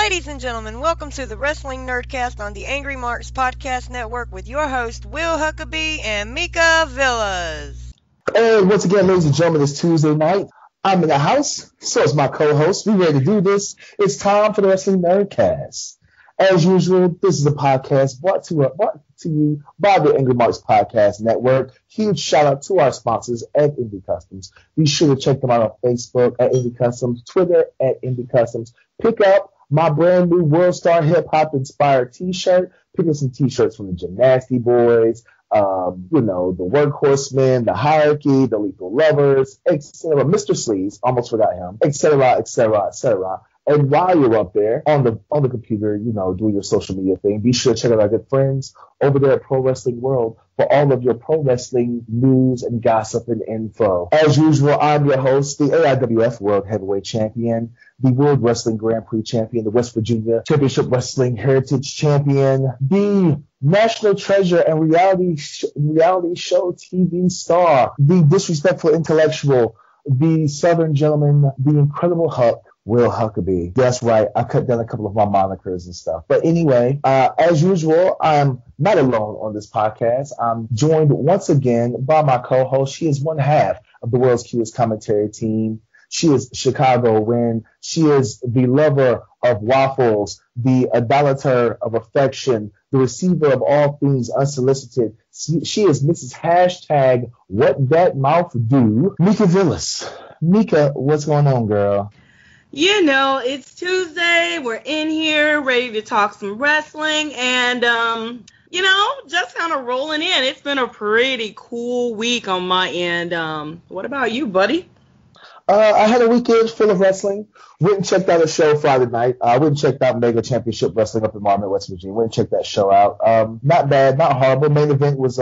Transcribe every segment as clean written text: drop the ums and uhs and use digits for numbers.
Ladies and gentlemen, welcome to the Wrestling Nerdcast on the Angry Marks Podcast Network with your host, Will Huckabee and Mika Villas. Hey, once again, ladies and gentlemen, it's Tuesday night. I'm in the house, so is my co-host. We ready to do this. It's time for the Wrestling Nerdcast. As usual, this is a podcast brought to you by the Angry Marks Podcast Network. Huge shout out to our sponsors at Indie Customs. Be sure to check them out on Facebook at Indie Customs, Twitter at Indie Customs. Pick up my brand new World Star Hip Hop inspired t-shirt. Pick up some t-shirts from the Gymnasty Boys, the Workhorsemen, the Hierarchy, the Lethal Lovers, etc. Mr. Sleaze, almost forgot him, etc., etc., etc. And while you're up there on the computer, doing your social media thing, be sure to check out our good friends over there at Pro Wrestling World for all of your pro wrestling news and gossip and info. As usual, I'm your host, the AIWF World Heavyweight Champion, the World Wrestling Grand Prix Champion, the West Virginia Championship Wrestling Heritage Champion, the National Treasure and reality show TV star, the disrespectful intellectual, the Southern gentleman, the incredible Huck, Will Huckabee. That's right. I cut down a couple of my monikers and stuff. But anyway, as usual, I'm not alone on this podcast. I'm joined once again by my co-host. She is one half of the world's cutest commentary team. She is Chicago Win. She is the lover of waffles, the idolater of affection, the receiver of all things unsolicited. She is Mrs. Hashtag What That Mouth Do, Mika Villas. Mika, what's going on, girl? It's Tuesday. We're in here ready to talk some wrestling and, just kind of rolling in. It's been a pretty cool week on my end. What about you, buddy? I had a weekend full of wrestling. Went and checked out a show Friday night. Went and checked out Mega Championship Wrestling up in Marmot, West Virginia. Went and checked that show out. Not bad, not horrible. Main event was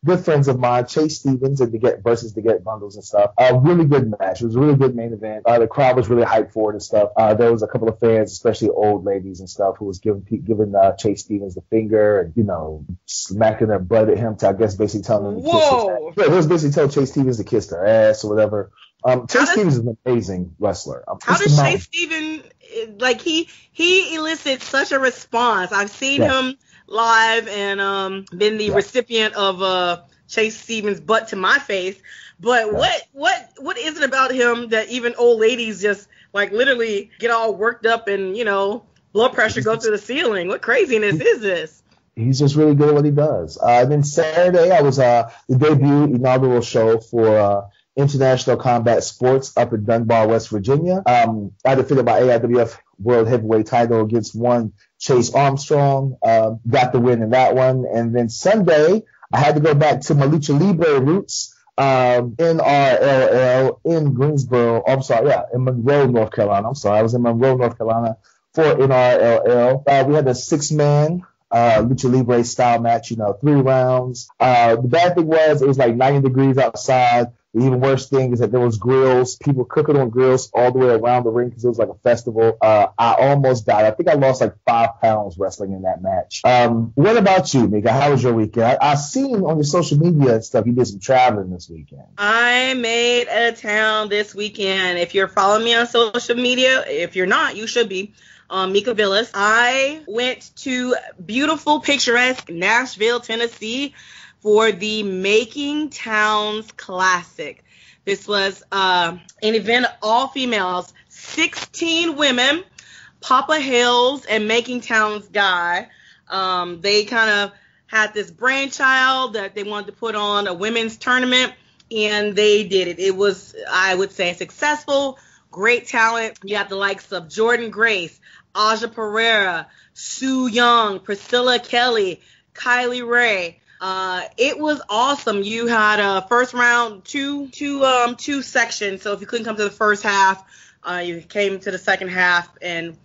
good friends of mine, Chase Stevens and versus the Get Bundles and stuff. A really good match. It was a really good main event. The crowd was really hyped for it and stuff. There was a couple of fans, especially old ladies and stuff, who was giving Chase Stevens the finger and, smacking their butt at him to, I guess, basically telling him to kiss her ass. Yeah, it was basically telling Chase Stevens to kiss their ass or whatever. Chase Stevens is an amazing wrestler. How does Chase Stevens, he elicits such a response. I've seen him live and been the recipient of Chase Stevens' butt to my face. But what is it about him that even old ladies just literally get all worked up and blood pressure go through the ceiling? What craziness is this? He's just really good at what he does. Then Saturday I was the debut inaugural show for International Combat Sports up in Dunbar, West Virginia. I defended my AIWF World Heavyweight title against one Chase Armstrong. Got the win in that one. And then Sunday, I had to go back to my Lucha Libre roots, NRLL in Greensboro. In Monroe, North Carolina. I was in Monroe, North Carolina for NRLL. We had a 6-man Lucha Libre style match, 3 rounds. The bad thing was it was 90 degrees outside. The even worse thing is that there was grills, people cooking on grills all the way around the ring because it was like a festival. I almost died. I think I lost 5 pounds wrestling in that match. What about you, Mika? How was your weekend? I seen on your social media and stuff you did some traveling this weekend. I made a town this weekend. If you're following me on social media, if you're not, you should be. Mika Villas. I went to beautiful, picturesque Nashville, Tennessee for the Making Towns Classic. This was an event of all females, 16 women, Papa Hills and Making Towns guy. They kind of had this brainchild that they wanted to put on a women's tournament, and they did it. It was, I would say, successful, great talent. You have the likes of Jordan Grace, Aja Pereira, Sue Young, Priscilla Kelly, Kylie Ray. It was awesome. You had a first round, two sections. So if you couldn't come to the first half, you came to the second half, and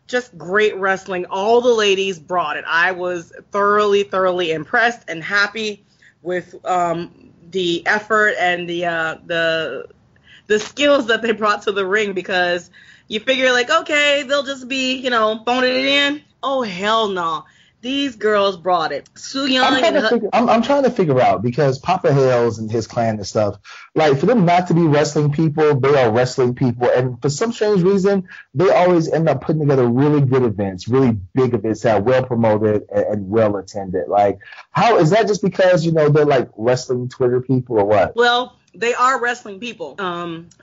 just great wrestling. All the ladies brought it. I was thoroughly impressed and happy with the effort and the skills that they brought to the ring, because you figure okay, they'll just be, phoning it in. Oh, hell no. These girls brought it. Su Young I'm trying to figure out, because Papa Hales and his clan and stuff, like, for them not to be wrestling people, they are wrestling people, and for some strange reason, they always end up putting together really good events, really big events that are well promoted and well attended. Like, how is that? Just because, you know, they're like wrestling Twitter people or what? Well, they are wrestling people.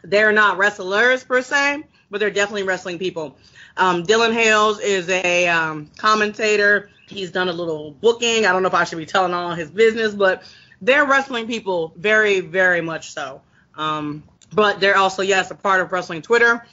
They're not wrestlers per se, but they're definitely wrestling people. Dylan Hales is a commentator. He's done a little booking. I don't know if I should be telling all his business, but they're wrestling people very, very much so. But they're also, yes, a part of wrestling Twitter.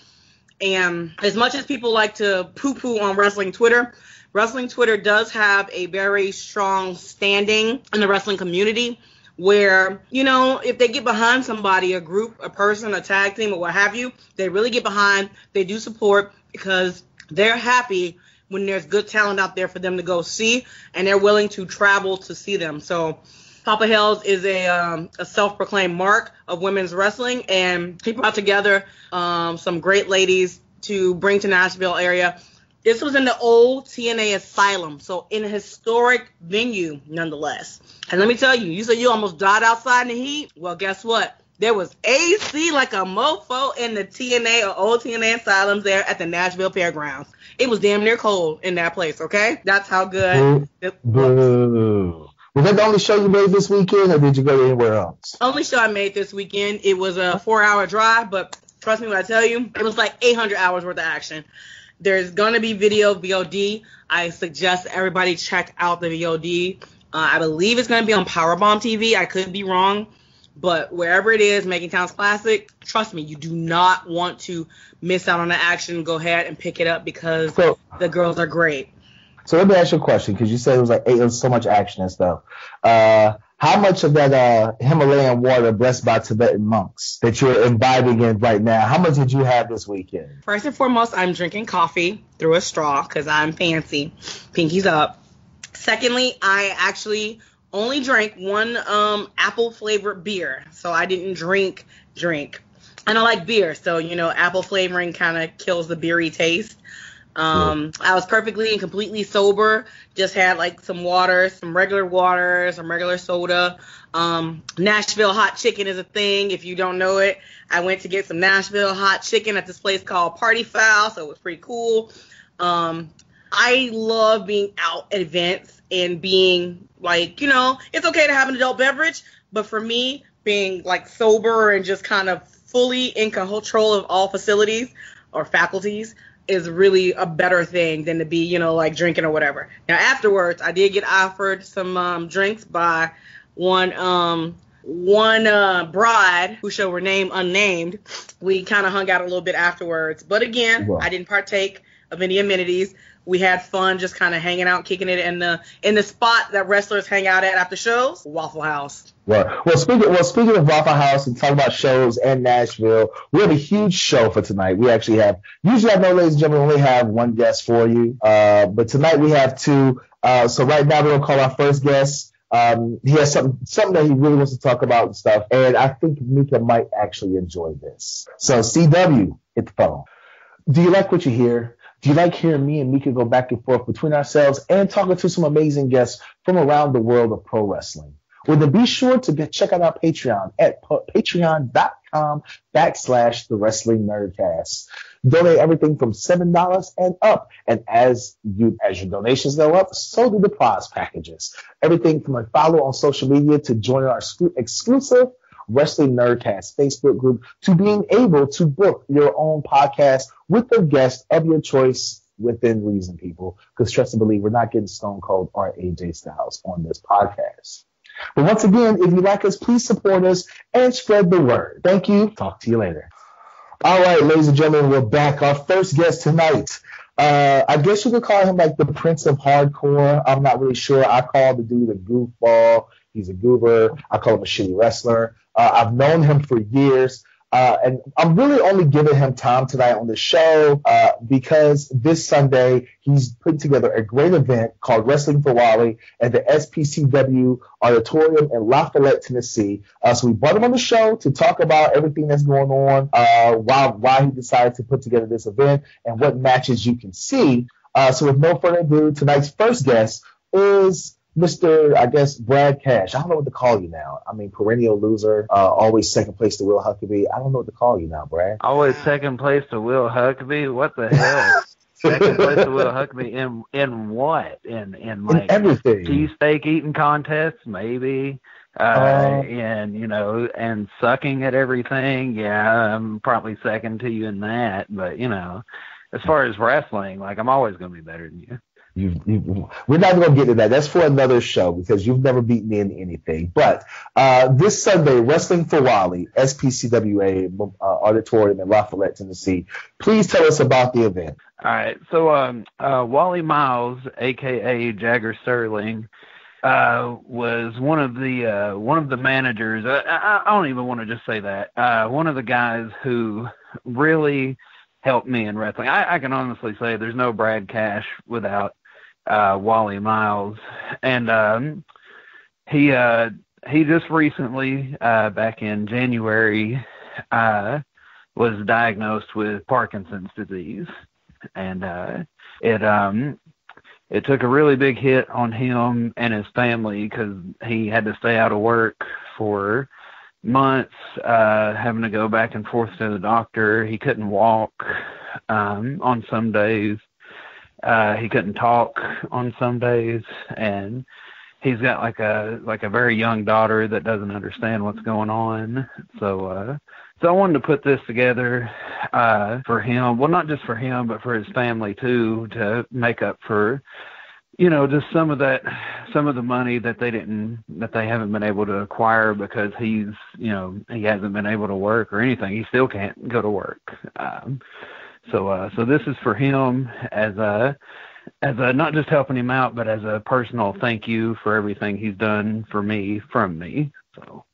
And as much as people like to poo-poo on wrestling Twitter does have a very strong standing in the wrestling community, where, you know, if they get behind somebody, a group, a person, a tag team, or what have you, they really get behind, they do support, because they're happy when there's good talent out there for them to go see, and they're willing to travel to see them. So Papa Hales is a self-proclaimed mark of women's wrestling, and he brought together some great ladies to bring to Nashville area. This was in the old TNA Asylum, so in a historic venue nonetheless. And let me tell you, you said you almost died outside in the heat? Well, guess what? There was AC like a mofo in the TNA or old TNA Asylums there at the Nashville Fairgrounds. It was damn near cold in that place, okay? That's how good it was. Was that the only show you made this weekend, or did you go anywhere else? Only show I made this weekend. It was a 4-hour drive, but trust me when I tell you, it was like 800 hours worth of action. There's going to be video VOD. I suggest everybody check out the VOD. I believe it's going to be on Powerbomb TV. I could be wrong. But wherever it is, Making Towns Classic, trust me, you do not want to miss out on the action. Go ahead and pick it up, because the girls are great. So let me ask you a question, because you said it was so much action and stuff. How much of that Himalayan water blessed by Tibetan monks that you're imbibing in right now, how much did you have this weekend? First and foremost, I'm drinking coffee through a straw because I'm fancy. Pinkies up. Secondly, I actually only drank one apple-flavored beer, so I didn't drink. I don't like beer, so, you know, apple flavoring kind of kills the beery taste. I was perfectly and completely sober. Just had like some water, some regular soda. Nashville hot chicken is a thing. If you don't know it, I went to get some Nashville hot chicken at this place called Party Foul, so it was pretty cool. I love being out at events and being like, you know, it's okay to have an adult beverage, but for me, being like sober and just kind of fully in control of all facilities or faculties is really a better thing than to be, you know, like drinking or whatever. Now, afterwards, I did get offered some drinks by one bride who shall remain unnamed. We kind of hung out a little bit afterwards. But again, I didn't partake of any amenities. We had fun just kind of hanging out, kicking it in the spot that wrestlers hang out at after shows, Waffle House. Well, speaking of Waffle House and talking about shows and Nashville, we have a huge show for tonight. We actually have, usually I know, ladies and gentlemen, we only have one guest for you, but tonight we have two. So right now we're going to call our first guest. He has something that he really wants to talk about and stuff, and I think Mika might actually enjoy this. So CW, hit the phone. Do you like what you hear? Do you like hearing me and Mika go back and forth between ourselves and talking to some amazing guests from around the world of pro wrestling? Well, then be sure to check out our Patreon at patreon.com/The Wrestling Nerdcast. Donate everything from $7 and up. And as your donations go up, so do the prize packages. Everything from a follow on social media to join our exclusive Wrestling Nerdcast Facebook group to being able to book your own podcast with a guest of your choice within reason, people. Because trust and believe, we're not getting Stone Cold or AJ Styles on this podcast. But once again, if you like us, please support us and spread the word. Thank you. Talk to you later. All right, ladies and gentlemen, we're back. Our first guest tonight. I guess you could call him like the Prince of Hardcore. I'm not really sure. I call the dude a goofball. He's a goober. I call him a shitty wrestler. I've known him for years. And I'm really only giving him time tonight on the show because this Sunday he's putting together a great event called Wrestling for Wally at the SPCW Auditorium in Lafayette, Tennessee. So we brought him on the show to talk about everything that's going on, why he decided to put together this event, and what matches you can see. So with no further ado, tonight's first guest, is Mr. I guess Brad Cash. I don't know what to call you now. I mean, perennial loser, always second place to Will Huckabee. I don't know what to call you now, Brad. Always second place to Will Huckabee? What the hell? Second place to Will Huckabee in what? In like everything. cheesesteak eating contests, maybe. And sucking at everything. Yeah, I'm probably second to you in that. But, as far as wrestling, like, I'm always going to be better than you. We're not going to get to that. That's for another show because you've never beaten me in anything. But this Sunday, Wrestling for Wally, SPCWA Auditorium in Lafayette, Tennessee. Please tell us about the event. All right. So Wally Miles, a.k.a. Jagger Sterling, was one of the managers. I don't even want to just say that. One of the guys who really helped me in wrestling. I can honestly say there's no Brad Cash without Wally Miles. And he just recently, back in January, was diagnosed with Parkinson's disease. And it took a really big hit on him and his family because he had to stay out of work for months, having to go back and forth to the doctor. He couldn't walk on some days. He couldn't talk on some days, and he's got like a very young daughter that doesn't understand what's going on. So I wanted to put this together for him. Well, not just for him, but for his family too, to make up for, just some of the money that they haven't been able to acquire because he hasn't been able to work or anything. He still can't go to work. So this is for him as a not just helping him out, but as a personal thank you for everything he's done for me from me. So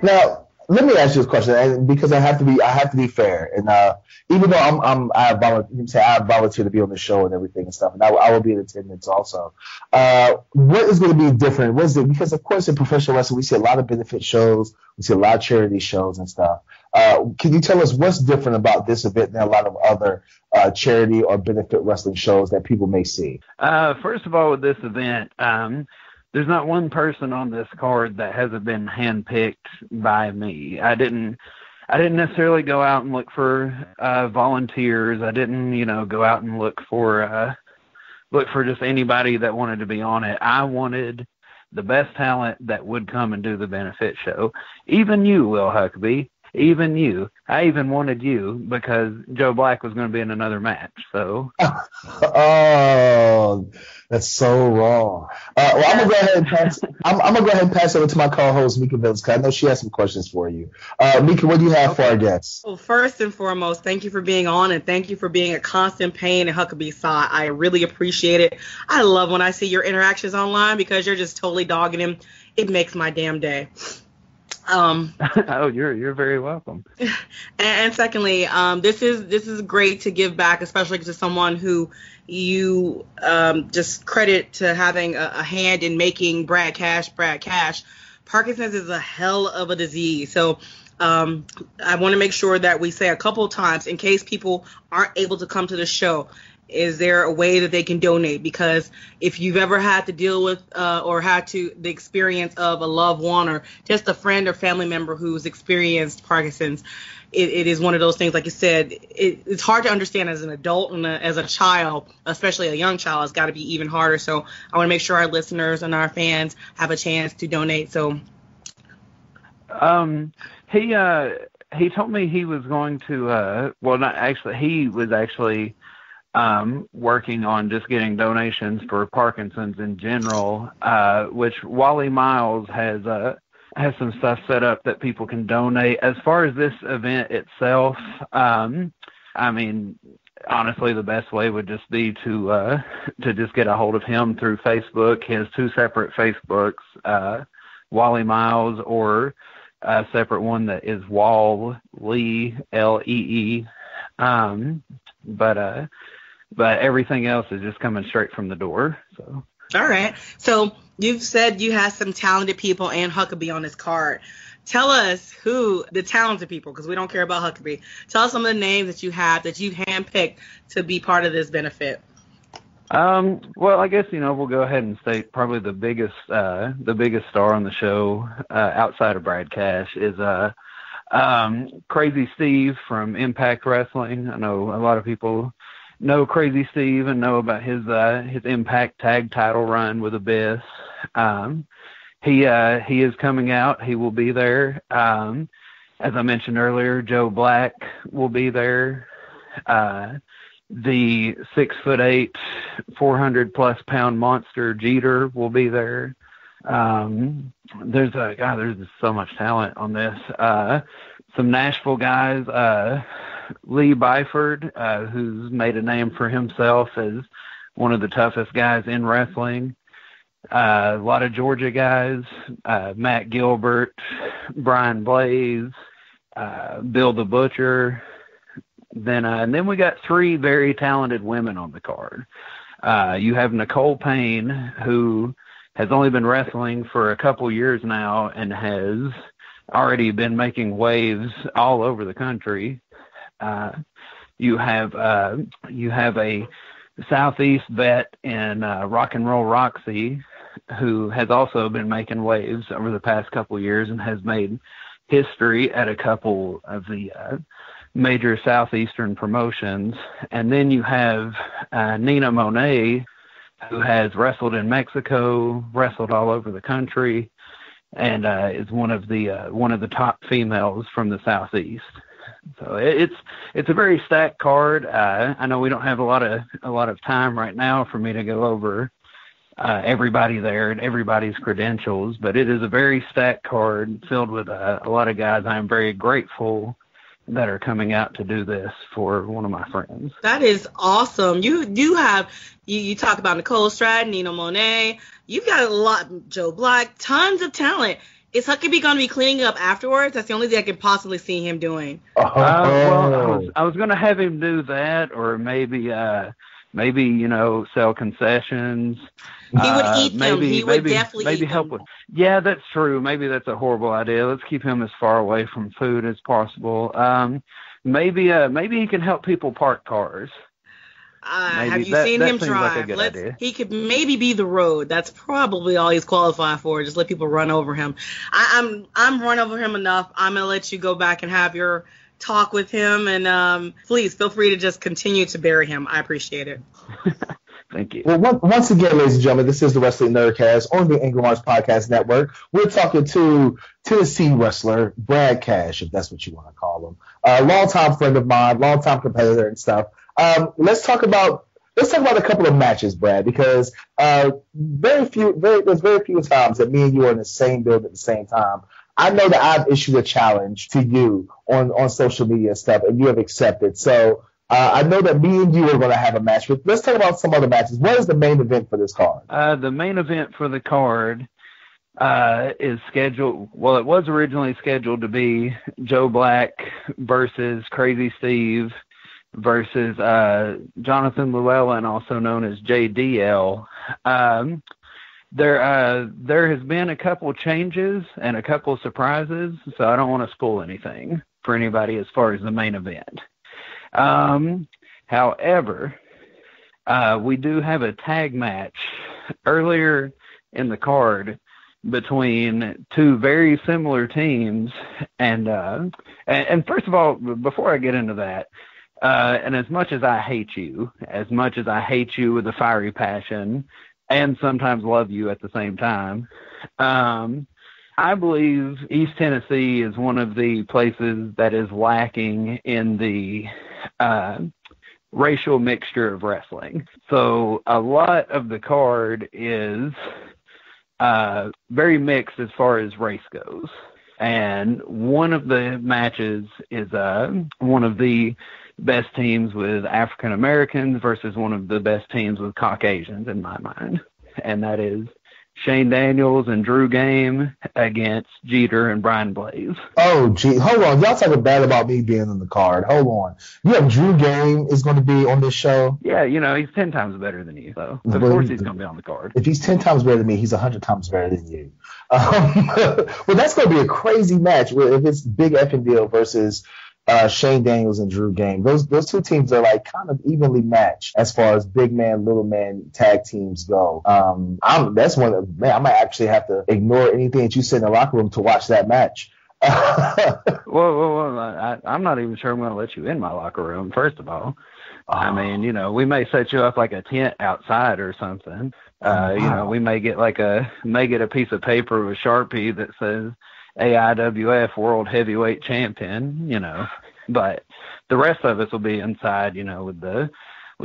now, let me ask you this question, and because I have to be fair, and even though I volunteer to be on the show and everything and stuff, and I will be in attendance also. What is going to be different? What is it? Because of course in professional wrestling we see a lot of benefit shows, we see a lot of charity shows and stuff. Can you tell us what's different about this event than a lot of other charity or benefit wrestling shows that people may see? First of all, with this event, there's not one person on this card that hasn't been handpicked by me. I didn't necessarily go out and look for volunteers. I didn't, go out and look for just anybody that wanted to be on it. I wanted the best talent that would come and do the benefit show. Even you, Will Huckabee. Even you. I even wanted you because Joe Black was going to be in another match. So. Oh, that's so wrong. Well, I'm gonna go ahead and pass. I'm gonna go ahead and pass over to my co-host Mika Villas because I know she has some questions for you. Mika, what do you have for our guests? Well, first and foremost, thank you for being on and thank you for being a constant pain in Huckabee's side. I really appreciate it. I love when I see your interactions online because you're just totally dogging him. It makes my damn day. Oh, you're very welcome. And secondly, this is great to give back, especially to someone who you just credit to having a hand in making Brad Cash. Parkinson's is a hell of a disease, so I want to make sure that we say a couple times in case people aren't able to come to the show. Is there a way that they can donate? Because if you've ever had to deal with or had the experience of a loved one or just a friend or family member who's experienced Parkinson's, it is one of those things, like you said, it's hard to understand as an adult and as a child, especially a young child. It's got to be even harder. So I want to make sure our listeners and our fans have a chance to donate. So he told me he was going to, he was actually working on just getting donations for Parkinson's in general, which Wally Miles has some stuff set up that people can donate. As far as this event itself, I mean, honestly, the best way would just be to just get a hold of him through Facebook. He has two separate Facebooks, Wally Miles, or a separate one that is Wall Lee, Lee. But everything else is just coming straight from the door. So. All right. So you've said you have some talented people and Huckabee on this card. Tell us who the talented people, because we don't care about Huckabee. Tell us some of the names that you have that you've handpicked to be part of this benefit. Well, I guess, we'll go ahead and state probably the biggest star on the show, outside of Brad Cash is, Crazy Steve from Impact Wrestling. I know a lot of people know Crazy Steve and know about his Impact tag title run with Abyss. He is coming out. He will be there. As I mentioned earlier, Joe Black will be there. The 6'8", 400+ pound monster Jeter will be there. There's just so much talent on this. Some Nashville guys, Lee Byford, who's made a name for himself as one of the toughest guys in wrestling. A lot of Georgia guys, Matt Gilbert, Brian Blaze, Bill the Butcher. Then we got 3 very talented women on the card. You have Nicole Payne, who has only been wrestling for a couple years now and has already been making waves all over the country. You have a Southeast vet in Rock and Roll Roxy, who has also been making waves over the past couple years and has made history at a couple of the major Southeastern promotions. And then you have Nina Monet, who has wrestled in Mexico, wrestled all over the country, and is one of the top females from the Southeast. So it's a very stacked card. I know we don't have a lot of time right now for me to go over everybody there and everybody's credentials, but it is a very stacked card filled with a lot of guys I am very grateful that are coming out to do this for one of my friends. That is awesome. You do have, you talk about Nicole Stratton, Nina Monet. You've got a lot, Joe Black, tons of talent. Is Huckabee going to be cleaning up afterwards? That's the only thing I can possibly see him doing. Well, I was going to have him do that, or maybe sell concessions. He would eat them. He would definitely eat them. Help with. Yeah, that's true. Maybe that's a horrible idea. Let's keep him as far away from food as possible. Maybe he can help people park cars. Have you seen him drive? He could maybe be the road. That's probably all he's qualified for. Just let people run over him. I'm run over him enough. I'm gonna let you go back and have your talk with him, and please feel free to just continue to bury him. I appreciate it. Thank you. Well, once again, ladies and gentlemen, this is the Wrestling Nerdcast on the AngryMarks Podcast Network. We're talking to Tennessee wrestler Brad Cash, if that's what you want to call him. A longtime friend of mine, longtime competitor and stuff. Let's talk about a couple of matches, Brad, because there's very few times that me and you are in the same building at the same time. I know that I've issued a challenge to you on social media and stuff, and you have accepted. So I know that me and you are going to have a match. But let's talk about some other matches. What is the main event for this card? The main event for the card is scheduled. Well, it was originally scheduled to be Joe Black versus Crazy Steve versus Jonathan Llewellyn, also known as JDL. There has been a couple changes and a couple surprises, so I don't want to spoil anything for anybody as far as the main event. However, we do have a tag match earlier in the card between 2 very similar teams, and first of all, before I get into that, and as much as I hate you with a fiery passion, and sometimes love you at the same time, I believe East Tennessee is one of the places that is lacking in the racial mixture of wrestling. So a lot of the card is very mixed as far as race goes. And one of the matches is one of the best teams with African Americans versus one of the best teams with Caucasians in my mind. And that is Shane Daniels and Drew Game against Jeter and Brian Blaze. Oh, gee. Hold on. Y'all talking bad about me being on the card. Hold on. You have Drew Game is going to be on this show? Yeah, he's 10 times better than you, so of course he's going to be on the card. If he's 10 times better than me, he's 100 times better than you. Well, that's going to be a crazy match if it's Big Effing Deal versus Shane Daniels and Drew Game. Those two teams are like kind of evenly matched as far as big man, little man tag teams go. That's one of, man, I might actually have to ignore anything that you said in the locker room to watch that match. Well, I'm not even sure I'm going to let you in my locker room, first of all. I mean, you know, we may set you up like a tent outside or something. You know, we may get a piece of paper with Sharpie that says AIWF World Heavyweight Champion, you know, but the rest of us will be inside, you know, with the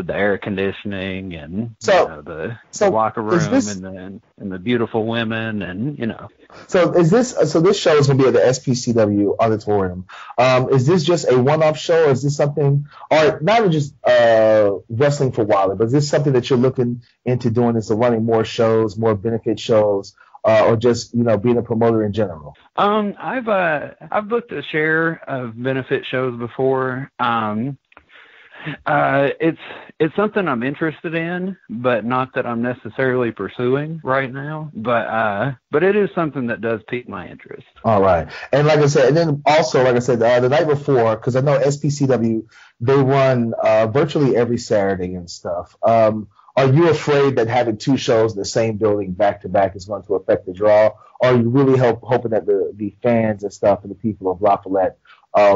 air conditioning and the locker room and the beautiful women and, you know. So this show is going to be at the SPCW auditorium. Is this just a one-off show, or is this something, or not even just wrestling for Wally, but is this something that you're looking into doing, is running more shows, more benefit shows, or just, you know, being a promoter in general? I've booked a share of benefit shows before. It's something I'm interested in, but not that I'm necessarily pursuing right now. But it is something that does pique my interest. All right, and like I said, and then also like I said, the night before, because I know SPCW, they run virtually every Saturday and stuff. Are you afraid that having two shows in the same building back to back is going to affect the draw? Or are you really hoping that the fans and stuff and the people of La Follette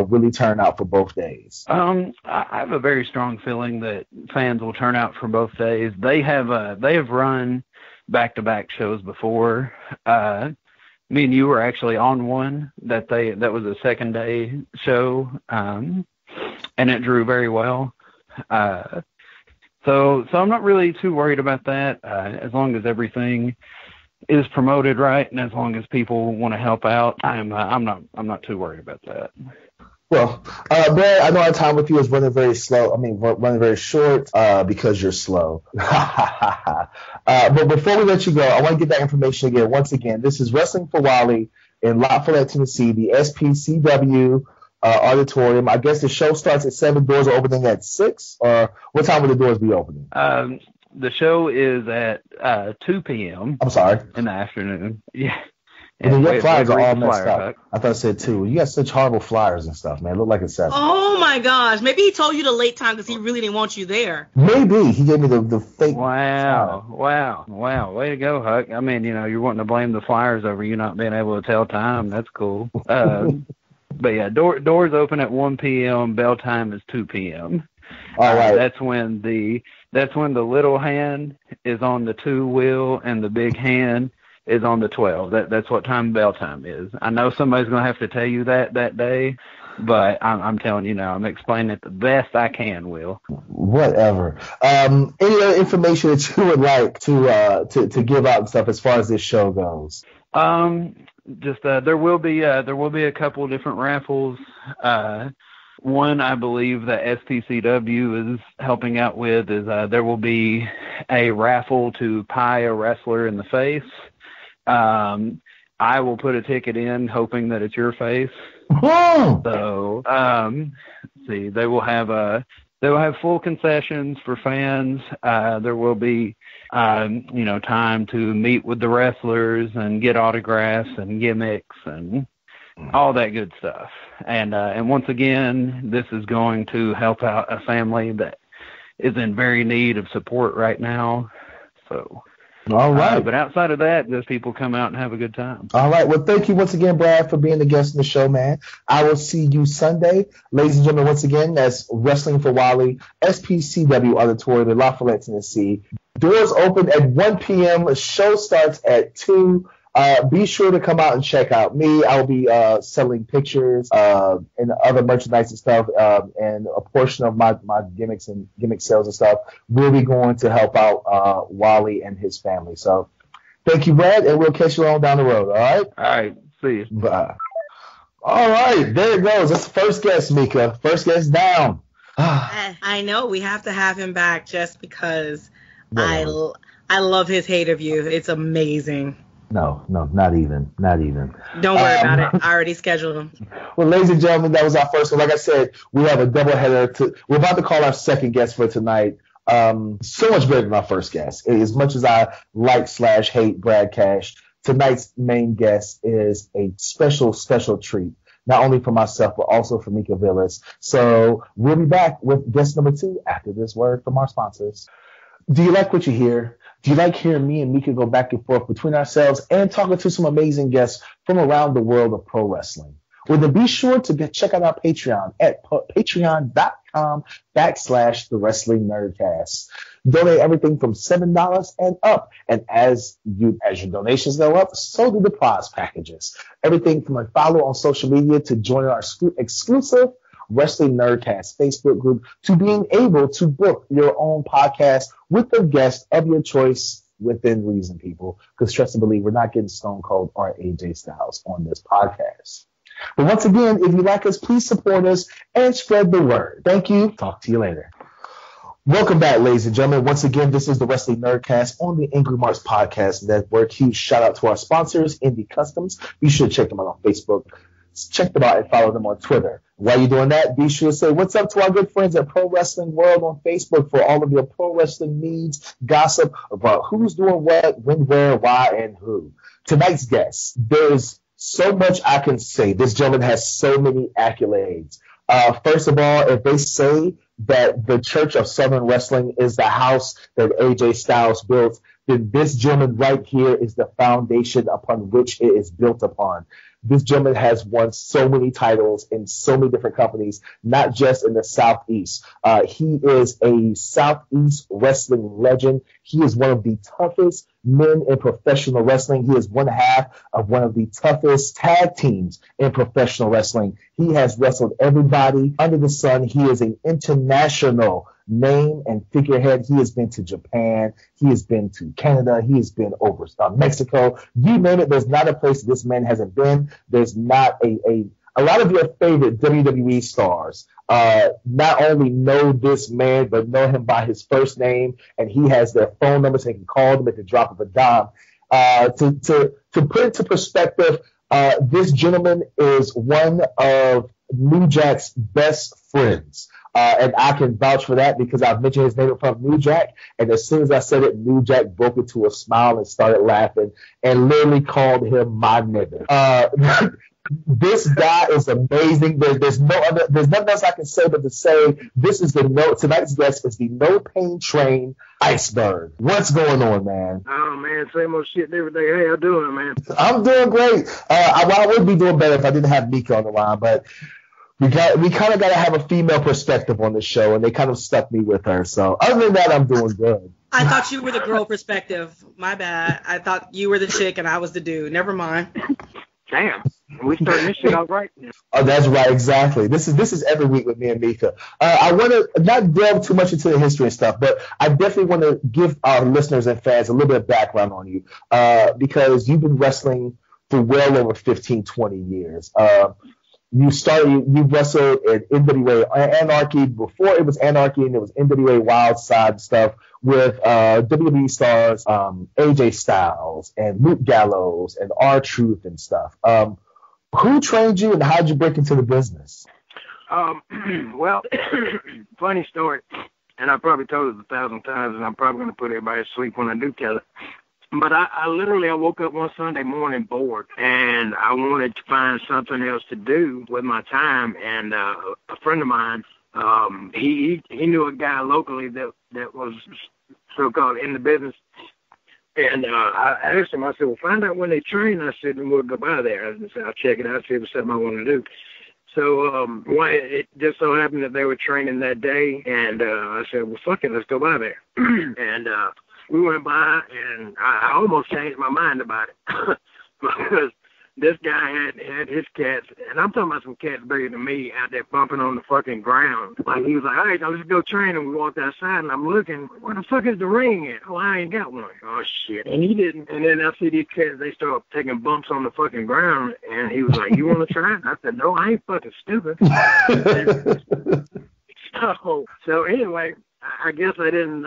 really turn out for both days? I have a very strong feeling that fans will turn out for both days. They have run back-to-back shows before. Me and you were actually on one that was a second day show, and it drew very well. So I'm not really too worried about that, as long as everything is promoted right and as long as people want to help out. I'm not too worried about that. Well, Brad, I know our time with you is running very slow. I mean, running very short because you're slow. But before we let you go, I want to get that information again. Once again, this is Wrestling for Wally in La Follette, Tennessee, the SPCW auditorium. I guess the show starts at 7. Doors are opening at 6. Or what time will the doors be opening? The show is at 2 p.m. I'm sorry. In the afternoon. Yeah. And your flyers are all messed up. I thought I said 2. You got such horrible flyers and stuff, man. It looked like it's 7. Oh, my gosh. Maybe he told you the late time because he really didn't want you there. Maybe. He gave me the fake. Wow. Way to go, Huck. I mean, you know, you're wanting to blame the flyers over you not being able to tell time. That's cool. But, yeah, doors open at 1 p.m. Bell time is 2 p.m. All right. That's when the little hand is on the 2 wheel and the big hand is on the 12. That's what time bell time is. I know somebody's going to have to tell you that day, but I'm telling you now. I'm explaining it the best I can, Will. Whatever. Any other information that you would like to give out and stuff as far as this show goes? Just there will be a couple of different raffles. One I believe that SPCW is helping out with is there will be a raffle to pie a wrestler in the face. I will put a ticket in hoping that it's your face. So see, they will have full concessions for fans. There will be time to meet with the wrestlers and get autographs and gimmicks and all that good stuff. And once again, this is going to help out a family that is in very need of support right now. So, all right. But outside of that, just people come out and have a good time. All right. Well, thank you once again, Brad, for being the guest in the show, man. I will see you Sunday. Ladies and gentlemen, once again, that's Wrestling for Wally, SPCW Auditorium in La Follette, Tennessee. Doors open at 1 p.m. The show starts at 2. Be sure to come out and check out me. I'll be selling pictures and other merchandise and stuff, and a portion of my gimmicks and gimmick sales and stuff will be going to help out Wally and his family. So thank you, Brad, and we'll catch you on down the road, all right? All right. See you. Bye. All right, there it goes. That's the first guest, Mika. First guest down. I know. We have to have him back just because I love his hate of you. It's amazing. No, not even. Don't worry about it. I already scheduled them. Well, ladies and gentlemen, that was our first one. Like I said, we have a doubleheader. We're about to call our second guest for tonight. So much better than our first guest. As much as I like/hate Brad Cash, tonight's main guest is a special treat. not only for myself, but also for Mika Villas. So we'll be back with guest number 2 after this word from our sponsors. Do you like what you hear? Do you like hearing me and Mika go back and forth between ourselves and talking to some amazing guests from around the world of pro wrestling? Well, then be sure to check out our Patreon at patreon.com/The Wrestling Nerdcast. Donate everything from $7 and up. And as your donations go up, so do the prize packages. Everything from a follow on social media to join our exclusive Wrestling Nerdcast Facebook group to being able to book your own podcast with a guest of your choice within reason, people. Because trust and believe, we're not getting Stone Cold or AJ Styles on this podcast. But once again, if you like us, please support us and spread the word. Thank you. Talk to you later. Welcome back, ladies and gentlemen. Once again, this is the Wrestling Nerdcast on the Angry Marks Podcast Network. Huge shout out to our sponsors, Indie Customs. Be sure to check them out on Facebook. Check them out and follow them on Twitter. While you're doing that, be sure to say what's up to our good friends at Pro Wrestling World on Facebook for all of your pro wrestling needs, gossip about who's doing what, when, where, why, and who. Tonight's guest, there's so much I can say. This gentleman has so many accolades. First of all, if they say that the Church of Southern Wrestling is the house that AJ Styles built, then this gentleman right here is the foundation upon which it is built upon. This gentleman has won so many titles in so many different companies, not just in the Southeast. He is a Southeast wrestling legend. He is one of the toughest men in professional wrestling. He is one half of one of the toughest tag teams in professional wrestling. He has wrestled everybody under the sun. He is an international name and figurehead. He has been to Japan. He has been to Canada. He has been over Mexico. You name it. There's not a place this man hasn't been. There's not a lot of your favorite WWE stars not only know this man, but know him by his first name, and he has their phone numbers. They can call them at the drop of a dime. To put it into perspective, this gentleman is one of New Jack's best friends. And I can vouch for that because I've mentioned his name in front of New Jack. And as soon as I said it, New Jack broke into a smile and started laughing and literally called him my nigga. This guy is amazing. There's nothing else I can say but to say this is tonight's guest is the No Pain Train, Iceberg. What's going on, man? Oh man, same old shit every day. How you doing, man? I'm doing great. I would be doing better if I didn't have Mika on the line, but we kind of got to have a female perspective on the show, and they kind of stuck me with her. So other than that, I'm doing good. I thought you were the girl perspective. My bad. I thought you were the chick and I was the dude. Never mind. Damn. We starting this shit out right now. Oh, that's right, exactly. This is every week with me and Mika. I want to not delve too much into the history and stuff, but I definitely want to give our listeners and fans a little bit of background on you because you've been wrestling for well over 15, 20 years. You wrestled at NWA Anarchy before it was Anarchy, and it was NWA Wild Side stuff with WWE stars AJ Styles and Luke Gallows and R-Truth and stuff. Who trained you and how'd you break into the business? Well, funny story, and I probably told it 1,000 times, and I'm probably going to put everybody to sleep when I do tell it. But I literally woke up one Sunday morning bored, and I wanted to find something else to do with my time. And a friend of mine, he knew a guy locally that was so-called in the business. And I asked him, I said, well, find out when they train. I said, and we'll go by there. I said, I'll check it out, see if it's something I want to do. So it just so happened that they were training that day, and I said, well, fuck it, let's go by there. And we went by, and I almost changed my mind about it because this guy had his cats, and I'm talking about some cats bigger than me out there bumping on the fucking ground. Like, he was like, all right, now let's go train. And we walked outside, and I'm looking, where the fuck is the ring at? Oh, I ain't got one. Oh, shit. And he didn't. And then I see these cats, they start taking bumps on the fucking ground, and he was like, you want to try it? I said, no, I ain't fucking stupid. So anyway, I guess I didn't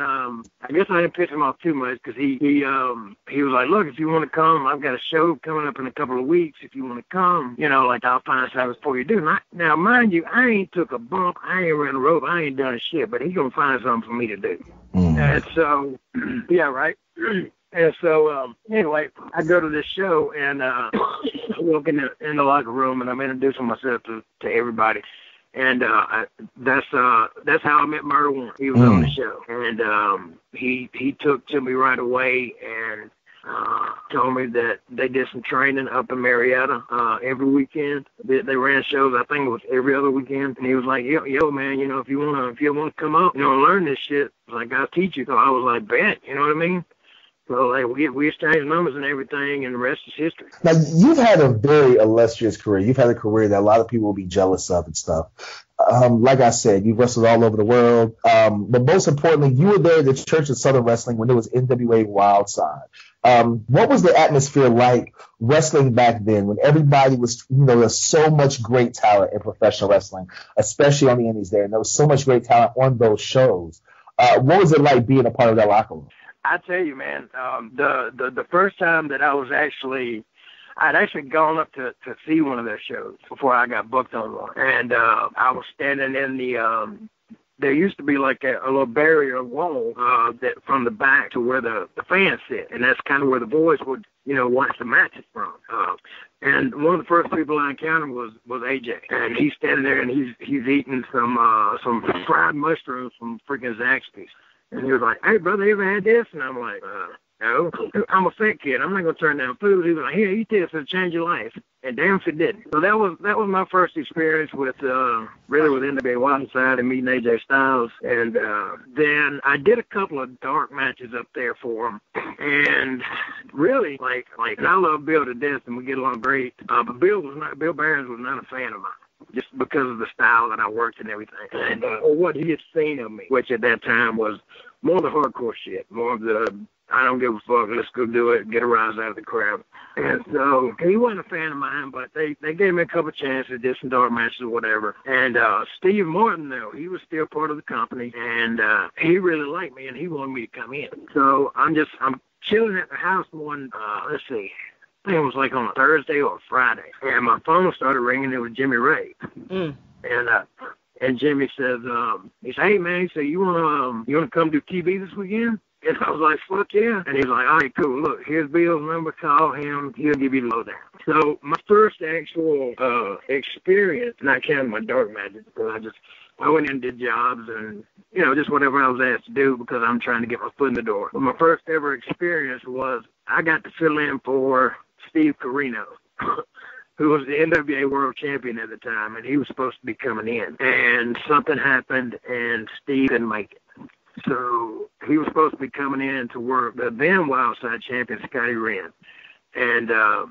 piss him off too much because he was like, look, if you want to come, I've got a show coming up in a couple of weeks. If you want to come, like I'll find something for you to do. Now, mind you, I ain't took a bump, I ain't ran a rope, I ain't done shit, but he gonna find something for me to do. And so, yeah, right. And so, anyway, I go to this show, and walk in the locker room, and I'm introducing myself to everybody. And that's how I met Murder One. He was on the show, and he took to me right away and told me that they did some training up in Marietta every weekend. They ran shows, I think it was every other weekend. And he was like, yo, man, you know, if you wanna come up, you know, and learn this shit, like, I'll teach you. So I was like, bet, you know what I mean? So like we exchanged numbers and everything, and the rest is history. Now, you've had a very illustrious career. You've had a career that a lot of people will be jealous of and stuff. Like I said, you've wrestled all over the world. But most importantly, you were there at the Church of Southern Wrestling when it was NWA Wildside. What was the atmosphere like wrestling back then when everybody was, you know, there's so much great talent in professional wrestling, especially on the indies there, and there was so much great talent on those shows. What was it like being a part of that locker room? I tell you, man, the first time that I'd actually gone up to see one of their shows before I got booked on one. And I was standing in there used to be like a little barrier wall that from the back to where the fans sit. And that's kind of where the boys would, you know, watch the matches from. And one of the first people I encountered was AJ. And he's standing there and he's eating some fried mushrooms from freaking Zaxby's. And he was like, hey, brother, you ever had this? And I'm like, no. I'm a fat kid. I'm not going to turn down food. He was like, here, eat this. It'll change your life. And damn if it didn't. So that was my first experience with really with NWA Wildside and meeting AJ Styles. And then I did a couple of dark matches up there for him. And really, like I love Bill to death, and we get along great. But Bill Behrens was not a fan of mine, just because of the style that I worked and everything, and or what he had seen of me, which at that time was more of the hardcore shit, more of the I don't give a fuck, let's go do it, get a rise out of the crowd. And so he wasn't a fan of mine, but they gave me a couple chances, did some dark matches or whatever. And Steve Martin, though, he was still part of the company, and he really liked me, and he wanted me to come in. So I'm chilling at the house one, let's see, I think it was like on a Thursday or a Friday, and my phone started ringing. It was Jimmy Ray, and Jimmy says, he said, hey man, he said, you wanna come do TV this weekend? And I was like, fuck yeah. And he's like, all right, cool. Look, here's Bill's number. Call him. He'll give you the lowdown. So my first actual experience, not counting my dark matches, because I went in and did jobs and, you know, just whatever I was asked to do because I'm trying to get my foot in the door. But my first ever experience was I got to fill in for Steve Corino, who was the NWA World Champion at the time, and he was supposed to be coming in. And something happened, and Steve didn't make it. So he was supposed to be coming in to work the then Wildside champion, Scotty Wren. And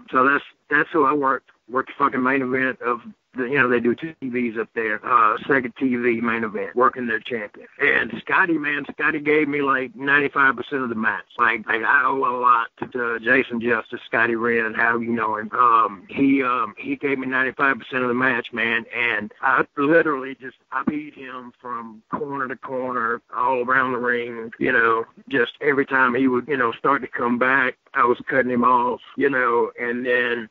so that's who I worked the fucking main event of they do two TVs up there, second TV main event, working their champion. And Scotty gave me like 95% of the match. Like I owe a lot to Jason Justice, Scotty Wren, how you know him. He gave me 95% of the match, man, and I literally I beat him from corner to corner, all around the ring, just every time he would, start to come back, I was cutting him off, and then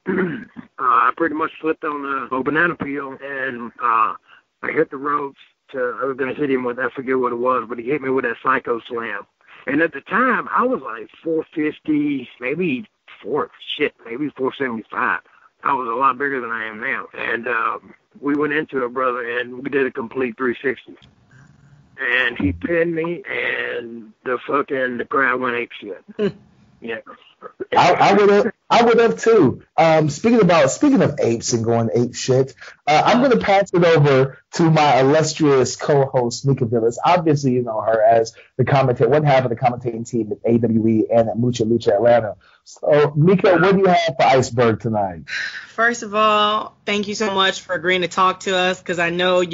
I pretty much slipped on the banana peel, and I hit the ropes. I was going to hit him with, I forget what it was, but he hit me with that Psycho Slam. And at the time, I was like 450, maybe 475. I was a lot bigger than I am now. And we went into it, brother, and we did a complete 360. And he pinned me, and the crowd went ape shit. Yeah. I would have too. Speaking of apes and going ape shit, I'm going to pass it over to my illustrious co-host Mika Villas. Obviously, you know her as one half of the commentating team at AWE and at Mucha Lucha Atlanta. So, Mika, what do you have for Iceberg tonight? First of all, thank you so much for agreeing to talk to us, because I know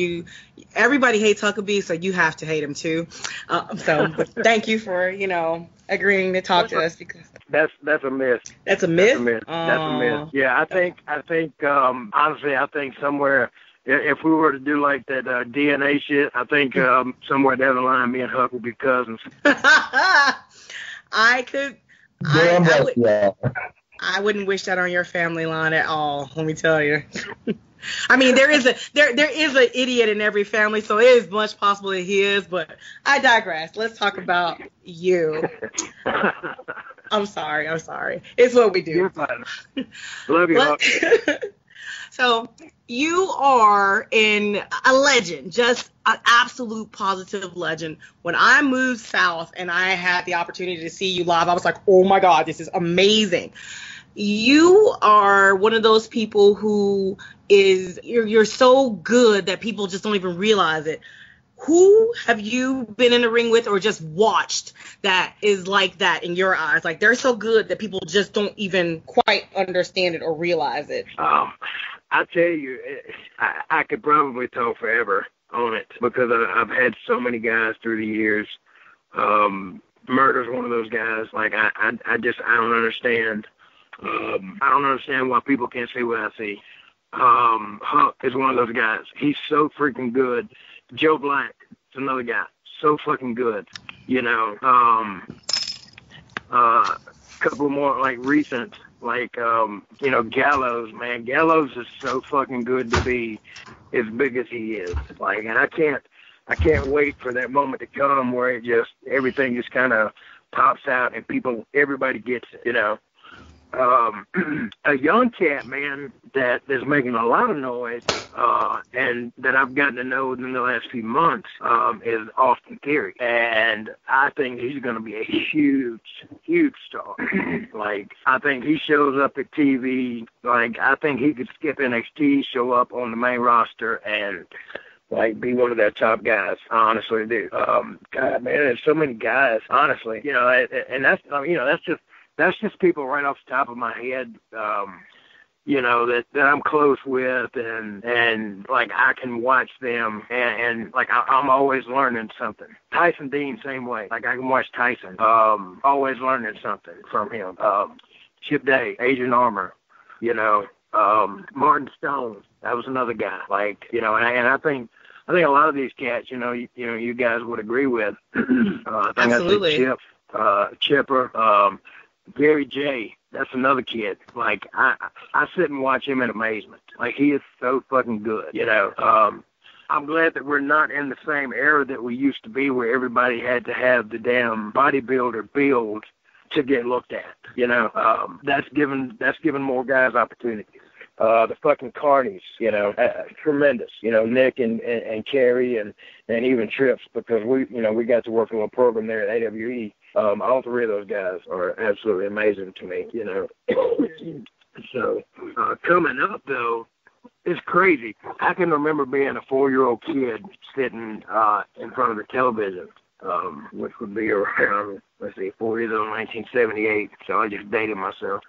everybody hates Huckabee, so you have to hate him too. So thank you for, agreeing to talk to us, because that's a myth. That's a myth? That's a myth. Yeah, I think honestly, I think somewhere, if we were to do like that DNA shit, I think somewhere down the line, me and Huck would be cousins. I wouldn't wish that on your family line at all, let me tell you. I mean, there is an idiot in every family, so it is much possible that he is, but I digress. Let's talk about you. I'm sorry. It's what we do. You're fine. Love you. So you are a legend, just an absolute positive legend. When I moved south and I had the opportunity to see you live, I was like, oh my God, this is amazing. You are one of those people who you're so good that people just don't even realize it. Who have you been in the ring with or just watched that is like that in your eyes? Like, they're so good that people just don't even quite understand it or realize it. I tell you, I could probably talk forever on it because I've had so many guys through the years. Murder's one of those guys. Like, I don't understand. I don't understand why people can't see what I see. Huck is one of those guys. He's so freaking good. Joe Black is another guy. So fucking good. You know, couple more like recent, like, you know, Gallows, man. Gallows is so fucking good to be as big as he is. Like, and I can't wait for that moment to come where everything just kind of pops out and everybody gets it, you know. A young cat, man, that is making a lot of noise, and that I've gotten to know in the last few months, is Austin Theory. And I think he's going to be a huge, huge star. Like, I think he shows up at TV. Like, I think he could skip NXT, show up on the main roster, and like be one of their top guys. I honestly do. God, man, there's so many guys, honestly, you know, and that's, you know, that's just people right off the top of my head, you know, that I'm close with, and like I can watch them, and like I'm always learning something. Tyson Dean, same way. Like, I can watch Tyson, always learning something from him. Chip Day, Agent Armor, you know, Martin Stone, that was another guy. Like, you know, and I think a lot of these cats, you know, you guys would agree with. Absolutely. I think Chipper. Gary J, that's another kid. Like, I sit and watch him in amazement. Like, he is so fucking good, you know. I'm glad that we're not in the same era that we used to be, where everybody had to have the damn bodybuilder build to get looked at, you know. That's given more guys opportunities. The fucking Carnies, you know, tremendous. You know, Nick and Carrie and even Trips, because we got to work on a program there at AWE. All three of those guys are absolutely amazing to me, you know. So, coming up, though, it's crazy. I can remember being a 4-year-old kid sitting in front of the television, which would be around, 4 years old, 1978, so I just dated myself.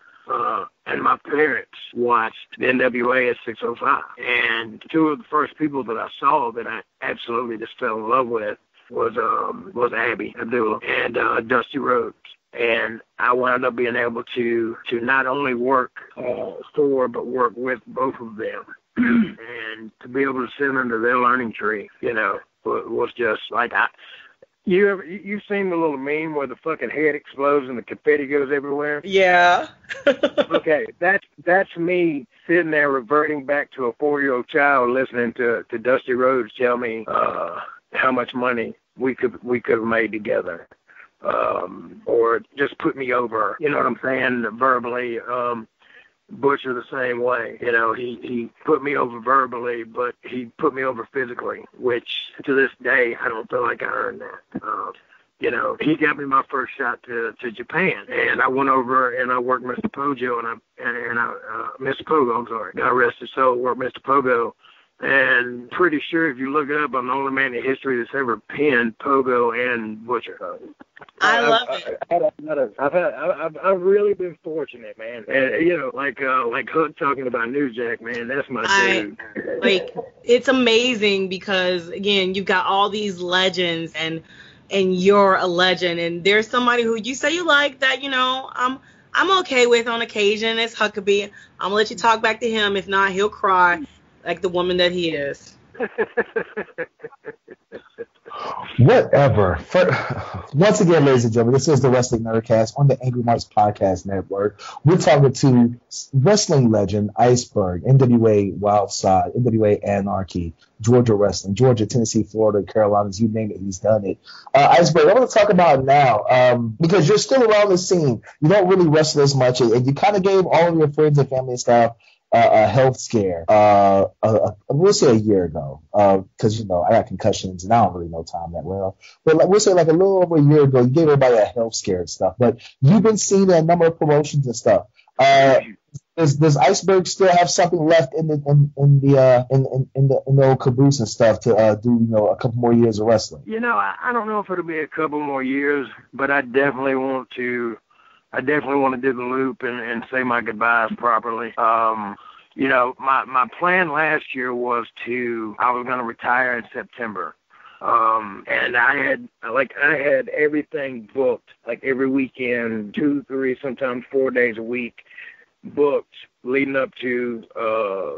And my parents watched the NWA at 605. And two of the first people that I saw that I absolutely just fell in love with was Abby Abdullah and Dusty Rhodes. And I wound up being able to not only work for, but work with both of them. And to be able to sit under their learning tree, you know, was just like, you've seen the little meme where the fucking head explodes and the confetti goes everywhere? Yeah. Okay, that's me sitting there reverting back to a 4-year-old child listening to Dusty Rhodes tell me how much money we could have made together, or just put me over. You know what I'm saying? Verbally. Butcher the same way. You know, he put me over verbally, but he put me over physically, which to this day I don't feel like I earned that. You know, he got me my first shot to Japan, and I went over and I worked Mr. Pogo, and Mr. Pogo, I'm sorry, God rest his soul, worked Mr. Pogo. And pretty sure if you look it up, I'm the only man in history that's ever pinned Pogo and Butcher. I love it. I've really been fortunate, man. And you know, like Hook talking about New Jack, man, that's my dude. Like, it's amazing because again, you've got all these legends, and you're a legend, and there's somebody who you say you like that, you know, I'm okay with on occasion. It's Huckabee. I'm gonna let you talk back to him. If not, he'll cry like the woman that he is. Whatever. Once again, ladies and gentlemen, this is the Wrestling Nerdcast on the Angry Marks Podcast Network. We're talking to wrestling legend Iceberg, NWA Wildside, NWA Anarchy, Georgia Wrestling, Georgia, Tennessee, Florida, Carolinas, you name it, he's done it. Iceberg, I want to talk about it now because you're still around the scene. You don't really wrestle as much, and you kind of gave all of your friends and family and stuff a health scare, we'll say a year ago, because, you know, I got concussions and I don't really know time that well. But we'll say like a little over a year ago, you gave everybody a health scare and stuff. But you've been seeing a number of promotions and stuff. Does Iceberg still have something left in the old caboose and stuff to do, you know, a couple more years of wrestling? You know, I don't know if it'll be a couple more years, but I definitely want to do the loop and say my goodbyes properly. You know, my plan last year was I was going to retire in September. And I had everything booked, like every weekend, 2, 3, sometimes 4 days a week booked leading up to,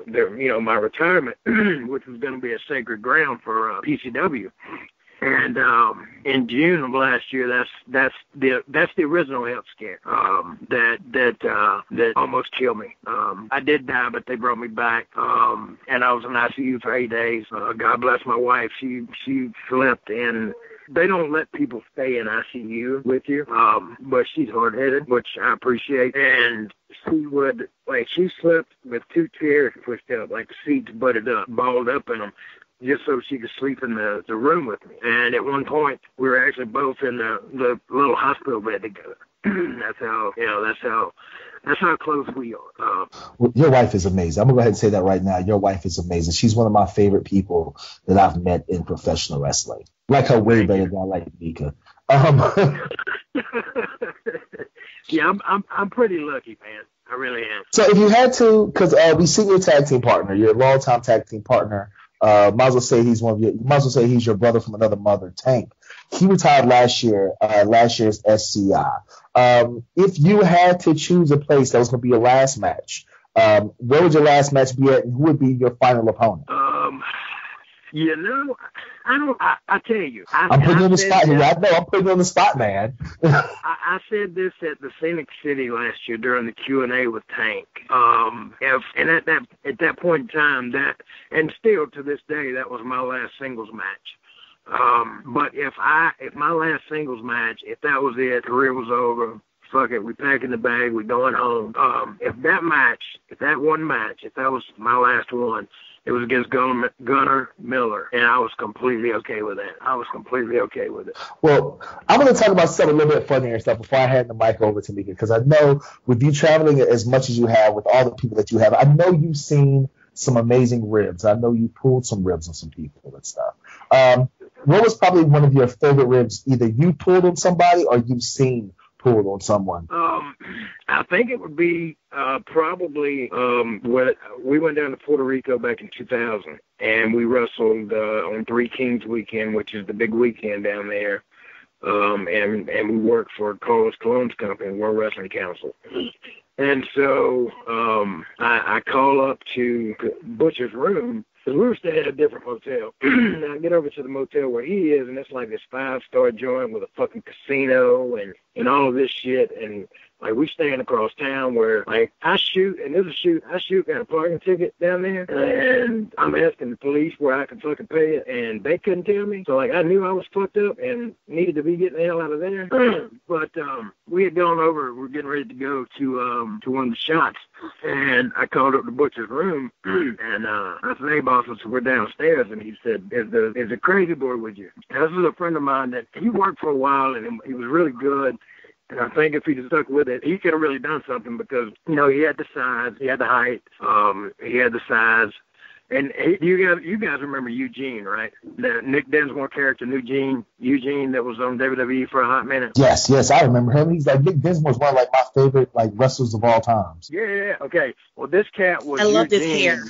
my retirement, which was going to be a sacred ground for PCW. And in June of last year, that's the original health scare that almost killed me. I did die, but they brought me back, and I was in ICU for 8 days. God bless my wife; she slept in. They don't let people stay in ICU with you, but she's hard-headed, which I appreciate. And she slept with 2 chairs pushed up, like the seats butted up, balled up in them, just so she could sleep in the room with me. And at one point, we were actually both in the little hospital bed together. That's how close we are. Well, your wife is amazing. I'm going to go ahead and say that right now. Your wife is amazing. She's one of my favorite people that I've met in professional wrestling. Like her way better than I like Mika. Yeah, I'm pretty lucky, man. I really am. So if you had to, because we see your tag team partner, your longtime tag team partner, might as well say he's your brother from another mother, Tank. He retired last year, last year's SCI. If you had to choose a place that was going to be your last match, where would your last match be at, and who would be your final opponent? I tell you. I'm putting you on the spot here. I know, I'm putting you on the spot, man. I said this at the Scenic City last year during the Q&A with Tank. And at that point in time, and still to this day, that was my last singles match. But if my last singles match, if that was it, career was over, fuck it, we packing the bag, we going home. If that one match, if that was my last one, it was against Gunnar Miller, and I was completely okay with that. Well, I'm going to talk about something a little bit funnier and stuff before I hand the mic over to Mika, because I know with you traveling as much as you have, with all the people that you have, I know you've seen some amazing ribs. I know you pulled some ribs on some people and stuff. What was probably one of your favorite ribs, either you pulled on somebody or you've seen pulled on someone? I think it would be probably when we went down to Puerto Rico back in 2000, and we wrestled on Three Kings weekend, which is the big weekend down there. And we worked for Carlos Colon's company, World Wrestling Council. And so I call up to Butcher's room, because we were staying at a different motel. And I get over to the motel where he is, and it's like this 5-star joint with a fucking casino and all of this shit. And like we staying across town where like I shoot, got a parking ticket down there, and I'm asking the police where I can fucking pay it, and they couldn't tell me. So like I knew I was fucked up and needed to be getting the hell out of there. But we had gone over, we're getting ready to go to one of the shots, and I called up the Butcher's room, and I said, "Hey boss, we're downstairs," and he said, "Is a crazy boy with you?" And this is a friend of mine that he worked for a while, and he was really good. And I think if he'd stuck with it, he could have really done something because, you know, he had the size, he had the height, he had the size. And you guys remember Eugene, right? The Nick Dinsmore character, Eugene that was on WWE for a hot minute. Yes, I remember him. He's like, Nick Dinsmore's one of like my favorite like wrestlers of all times. Yeah. Okay. Well, this cat was I love Eugene. his hair.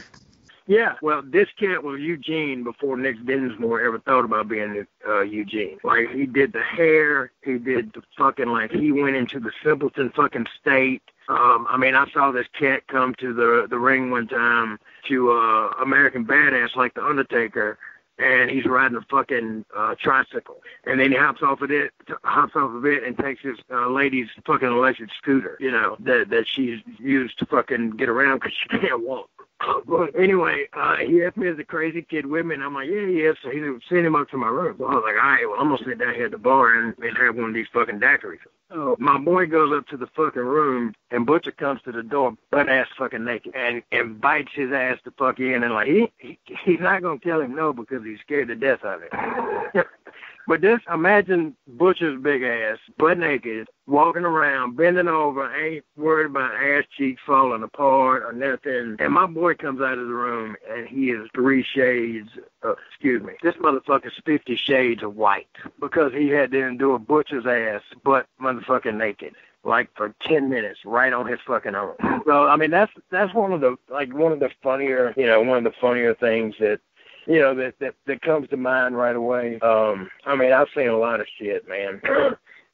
Yeah, well, this cat was Eugene before Nick Dinsmore ever thought about being Eugene. Like, he did the hair, he did the fucking, like, he went into the simpleton fucking state. I mean, I saw this cat come to the ring one time to American Badass like The Undertaker, and he's riding a fucking tricycle. And then he hops off of it and takes his lady's fucking electric scooter, you know, that she's used to fucking get around because she can't walk. But anyway, he asked me as a crazy kid with me, and I'm like, yeah. So he sent him up to my room. So I was like, all right, well, I'm going to sit down here at the bar and have one of these fucking daiquiris. So my boy goes up to the fucking room, and Butcher comes to the door, butt-ass fucking naked, and invites his ass to fuck in. And, like, he's not going to tell him no because he's scared to death of it. But just imagine Butcher's big ass, butt naked, walking around, bending over, ain't worried about ass cheeks falling apart or nothing. And my boy comes out of the room, and he is 3 shades, this motherfucker's 50 shades of white because he had to endure Butcher's ass, butt motherfucking naked. Like for 10 minutes, right on his fucking arm. So I mean, that's one of the funnier things that, you know, that comes to mind right away. I mean, I've seen a lot of shit, man.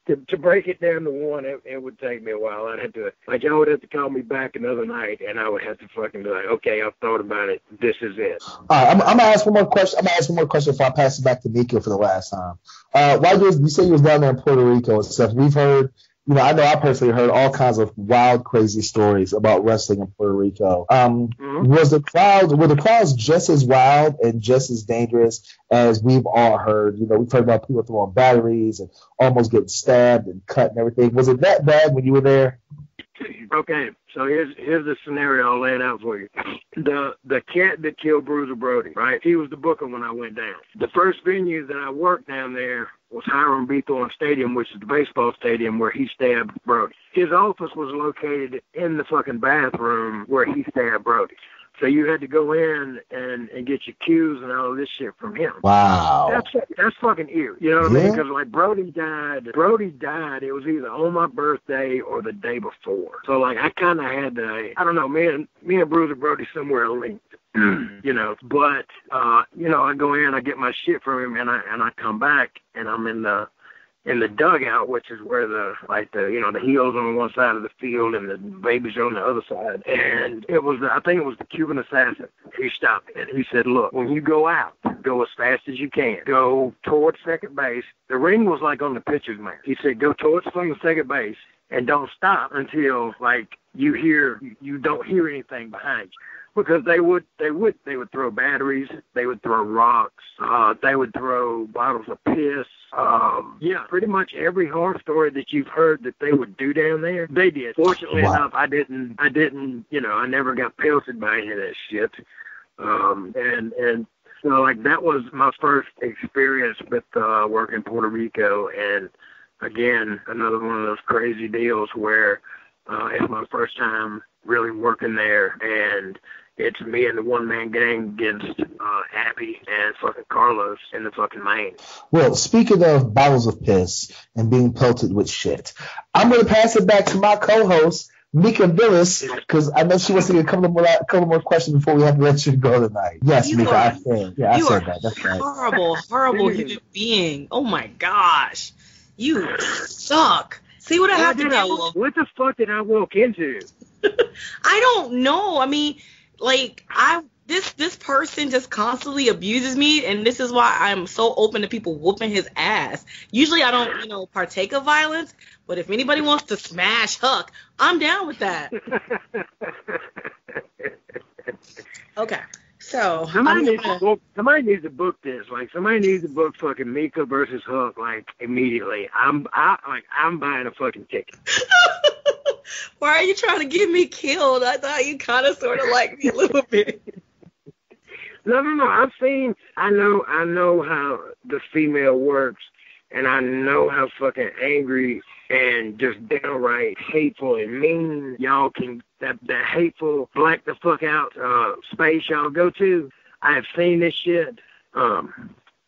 To break it down to one, it would take me a while. I'd have to, like, y'all would have to call me back another night, and I would have to fucking be like, okay, I've thought about it. This is it. All right, I'm gonna ask one more question. Before I pass it back to Mika for the last time. While you say you was down there in Puerto Rico and stuff, we've heard. You know, I know I personally heard all kinds of wild, crazy stories about wrestling in Puerto Rico. Were the crowds just as wild and just as dangerous as we've all heard? You know, we've heard about people throwing batteries and almost getting stabbed and cut and everything. Was it that bad when you were there? Okay, so here's the scenario. I'll lay it out for you. The cat that killed Bruiser Brody, right? He was the booker when I went down. The first venue that I worked down there was Hiram B. Thorne Stadium, which is the baseball stadium where he stabbed Brody. His office was located in the fucking bathroom where he stabbed Brody. So you had to go in and get your cues and all of this shit from him. Wow. That's fucking eerie. You know what I mean? Because, like, Brody died. It was either on my birthday or the day before. So, like, I kind of had to, I don't know, me and Bruiser Brody somewhere linked. You know, but, you know, I go in, I get my shit from him, and I come back, and I'm in the dugout, which is where the heels on one side of the field and the babies are on the other side. And I think it was the Cuban assassin. He stopped me and he said, look, when you go out, go as fast as you can. Go towards second base. The ring was like on the pitcher's mound. He said, go towards second base and don't stop until, like, you don't hear anything behind you. Because they would throw batteries, they would throw rocks, they would throw bottles of piss. Pretty much every horror story that you've heard that they would do down there, they did. Fortunately enough, I didn't, I never got pelted by any of that shit. And so, like, that was my first experience with working in Puerto Rico. And again, another one of those crazy deals where it's my first time really working there, and it's me and the one-man gang against Abby and fucking Carlos in the fucking main. Well, speaking of bottles of piss and being pelted with shit, I'm going to pass it back to my co-host, Mika Villas, because I know she wants to get a couple more questions before we have to let you go tonight. Yes, Mika, I said that. That's right. Horrible human being. Oh, my gosh. You suck. See what I have to do? What the fuck did I walk into? I don't know. I mean, like, this person just constantly abuses me, and this is why I'm so open to people whooping his ass. Usually I don't, partake of violence, but if anybody wants to smash Huck, I'm down with that. Okay. So somebody needs to book this. Like, somebody needs to book fucking Mika versus Huck, like, immediately. I'm buying a fucking ticket. Why are you trying to get me killed? I thought you kind of sort of like me a little bit. No. I know how the female works, and I know how fucking angry and just downright hateful and mean y'all can, that hateful black the fuck out space y'all go to. I have seen this shit. Let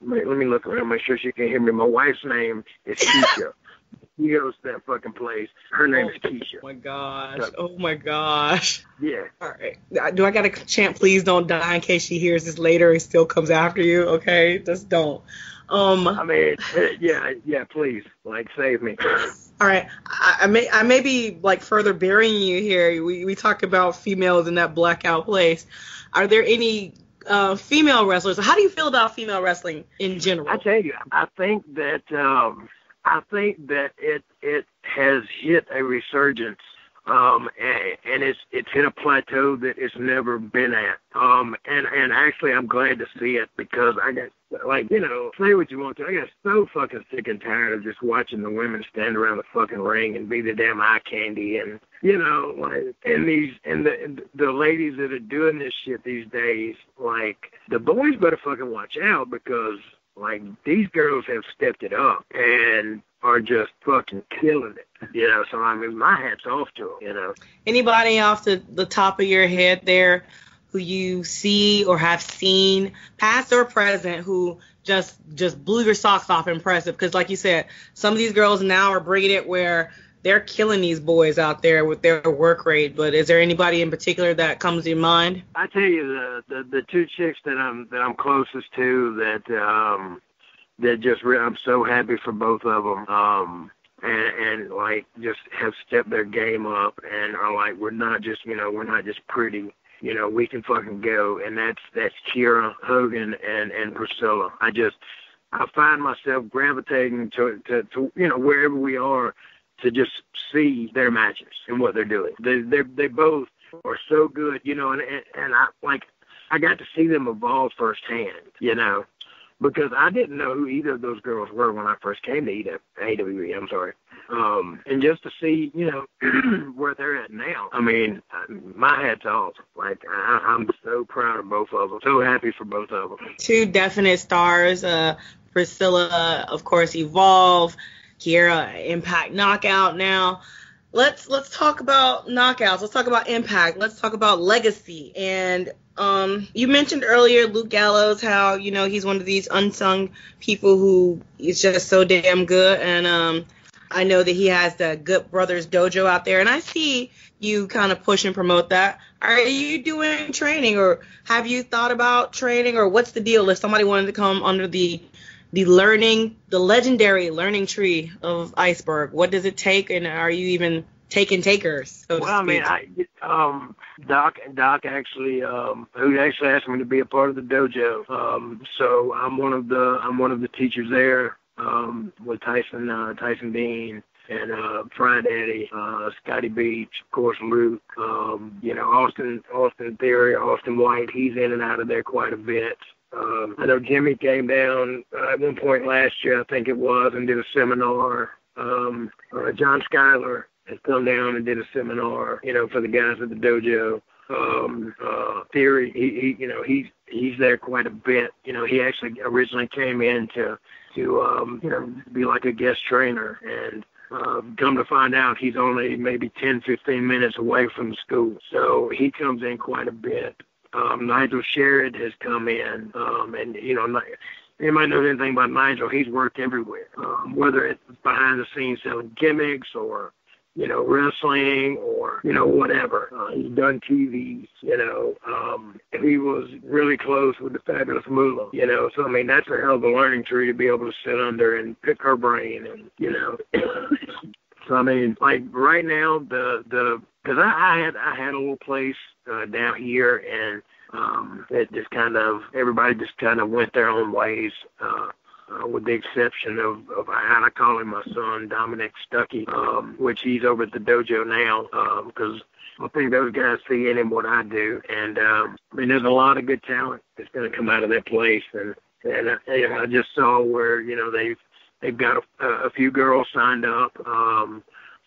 me look around, make sure she can hear me. My wife's name is Keisha. He goes to that fucking place. Her name is Keisha. Oh my gosh. So, Oh my gosh. yeah. All right. Do I got to chant please don't die in case she hears this later and still comes after you? Okay? Just don't. I mean, yeah, please, like, save me. All right. I may be like further burying you here. We talk about females in that blackout place. Are there any female wrestlers? How do you feel about female wrestling in general? I tell you, I think that it has hit a resurgence, and it's hit a plateau that it's never been at. And actually, I'm glad to see it because I got, like, you know, say what you want to. I got so fucking sick and tired of just watching the women stand around the fucking ring and be the damn eye candy, and you know, like, and the ladies that are doing this shit these days, like, the boys better fucking watch out because, like, these girls have stepped it up and are just fucking killing it, you know. So I mean, my hat's off to them, you know. Anybody off the top of your head there who you see or have seen, past or present, who just blew your socks off impressive? Because like you said, some of these girls now are bringing it where they're killing these boys out there with their work rate. But is there anybody in particular that comes to your mind? I tell you, the two chicks that I'm closest to that just I'm so happy for both of them. And like just have stepped their game up and are like, we're not just pretty. You know, we can fucking go, and that's Kira Hogan and Priscilla. I find myself gravitating to you know, wherever we are, to just see their matches and what they're doing. They both are so good, you know, and I got to see them evolve firsthand, you know, because I didn't know who either of those girls were when I first came to AWE. I'm sorry. And just to see, you know, where they're at now, I mean, my hat's off. Like, I'm so proud of both of them. So happy for both of them. Two definite stars. Priscilla, of course, Evolve. Kiera, Impact Knockout. Now, let's talk about knockouts. Let's talk about Impact. Let's talk about legacy. And you mentioned earlier Luke Gallows, how, you know, he's one of these unsung people who is just so damn good. And I know that he has the Good Brothers Dojo out there, and I see you kind of push and promote that. Are you doing training, or have you thought about training, or what's the deal if somebody wanted to come under the legendary learning tree of Iceberg? What does it take, and are you even taking takers? So well, I mean, Doc actually, who actually asked me to be a part of the dojo. So I'm one of the teachers there. With Tyson Dean and Fried Eddie, Scotty Beach, of course, Luke, you know, Austin Theory, Austin White, he's in and out of there quite a bit. I know Jimmy came down at one point last year, I think it was, and did a seminar. John Schuyler has come down and did a seminar, you know, for the guys at the dojo. Theory, he you know, he's there quite a bit. You know, he actually originally came in to you know, be like a guest trainer, and come to find out he's only maybe 10-15 minutes away from the school, so he comes in quite a bit. Nigel Sherrod has come in, and you know, anybody knows anything about Nigel, he's worked everywhere, whether it's behind the scenes selling gimmicks or, you know, wrestling or, you know, whatever. He's done TV, you know. He was really close with the Fabulous Moolah, you know. So, I mean, that's a hell of a learning tree to be able to sit under and pick her brain and, you know. So, I mean, like, right now, because I had a little place down here, and it just kind of, everybody just kind of went their own ways, with the exception of I call him my son, Dominic Stuckey, which he's over at the dojo now, because I think those guys see in him what I do. And, I mean, there's a lot of good talent that's going to come out of that place. And I just saw where, you know, they've got a few girls signed up.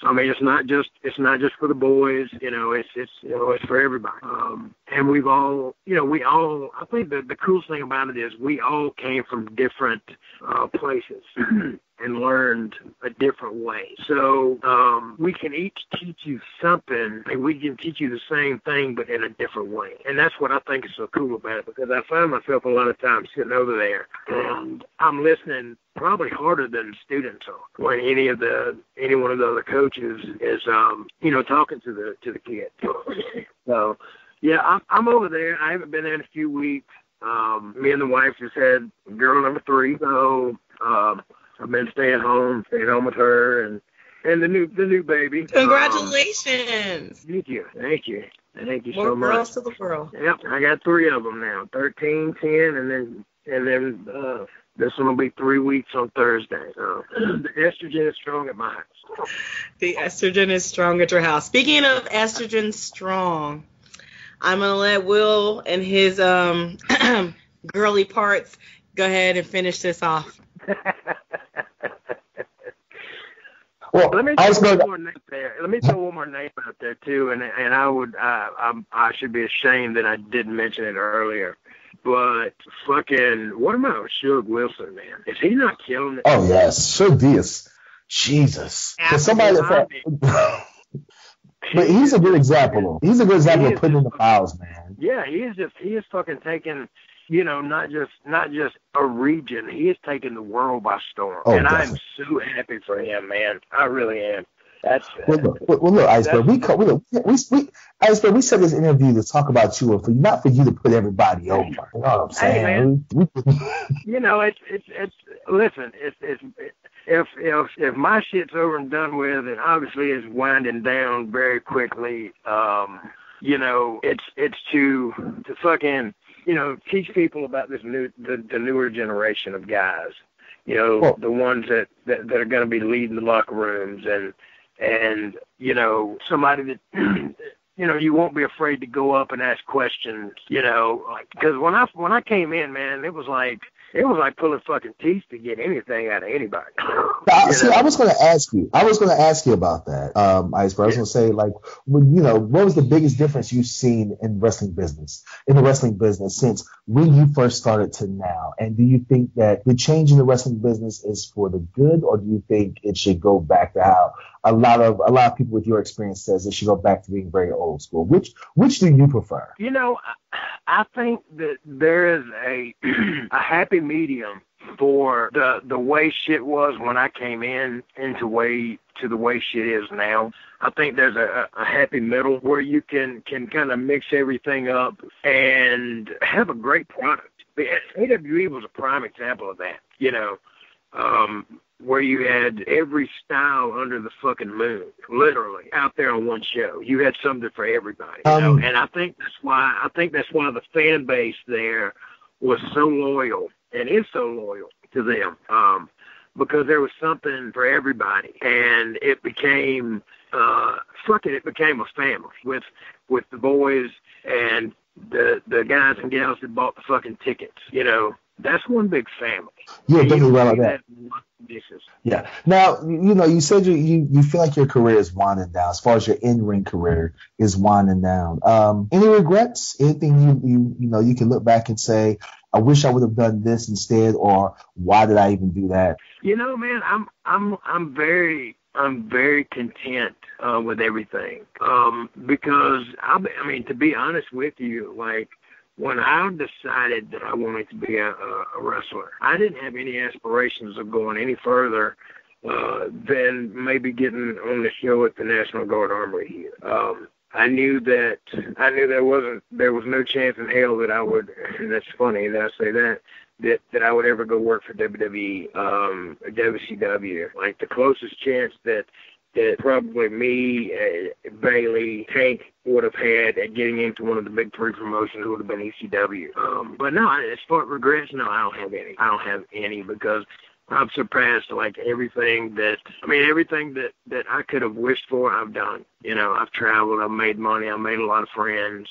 So I mean, it's not just for the boys, you know, it's for everybody. And we all, I think the coolest thing about it is we all came from different places. and learned a different way. So we can each teach you something, and we can teach you the same thing, but in a different way. And that's what I think is so cool about it, because I find myself a lot of times sitting over there, and I'm listening probably harder than the students are when any one of the other coaches is talking to the kid. So yeah, I'm over there. I haven't been there in a few weeks. Me and the wife just had girl number 3, so I've been staying home with her and the new baby. Congratulations! Thank you More so much. girls to the world. Yep, I got 3 of them now: 13, 10, and then this one will be 3 weeks on Thursday. So the estrogen is strong at my house. The estrogen is strong at your house. Speaking of estrogen strong, I'm gonna let Will and his girly parts go ahead and finish this off. Well, let me throw one more name there. Let me throw one more name out there too, and I should be ashamed that I didn't mention it earlier. But fucking, what about Suge Wilson, man? Is he not killing it? Oh yes, Suge Diaz. Jesus. For somebody but he's a good example. He's a good example of putting in the miles, man. Yeah, he is fucking taking, not just a region. He is taking the world by storm. Oh, and definitely. I'm so happy for him, man. I really am. That's look, Iceberg. Iceberg. We set this interview to talk about you, and not for you to put everybody over. You know what I'm saying? Hey, it's listen. If my shit's over and done with, and obviously it's winding down very quickly, it's to fucking, teach people about this the newer generation of guys, the ones that are going to be leading the locker rooms and somebody that, you won't be afraid to go up and ask questions, because when I came in, man, it was like pulling fucking teeth to get anything out of anybody. See, I was going to ask you about that, Iceberg. I was going to say, like, what was the biggest difference you've seen in the wrestling business since when you first started to now? And do you think that the change in the wrestling business is for the good, or do you think it should go back to how a lot of people with your experience says it should go back to being very old school? Which do you prefer? I think that there is a happy medium for the way shit was when I came in to the way shit is now. I think there's a happy middle where you can kind of mix everything up and have a great product. The AWE was a prime example of that, where you had every style under the fucking moon, literally, out there on one show. You had something for everybody, and I think that's why the fan base there was so loyal and is so loyal to them, because there was something for everybody, and it became it became a family with the boys and the guys and gals that bought the fucking tickets, That's one big family. Yeah, definitely right like that. Dishes. Yeah. Now, you said you feel like your career is winding down. As far as your in-ring career is winding down. Any regrets? Anything you can look back and say, I wish I would have done this instead, or why did I even do that? Man, I'm very content with everything. Because to be honest with you, like, when I decided that I wanted to be a wrestler, I didn't have any aspirations of going any further than maybe getting on the show at the National Guard Armory here. I knew there was no chance in hell that I would, and that's funny that I say that I would ever go work for WWE, or WCW. Like, the closest chance that probably me, Bailey, Tank would have had at getting into one of the big 3 promotions would have been ECW. But no, as far as regrets, no, I don't have any because I've surpassed like everything that I could have wished for. I've done. I've traveled, I've made money, I've made a lot of friends.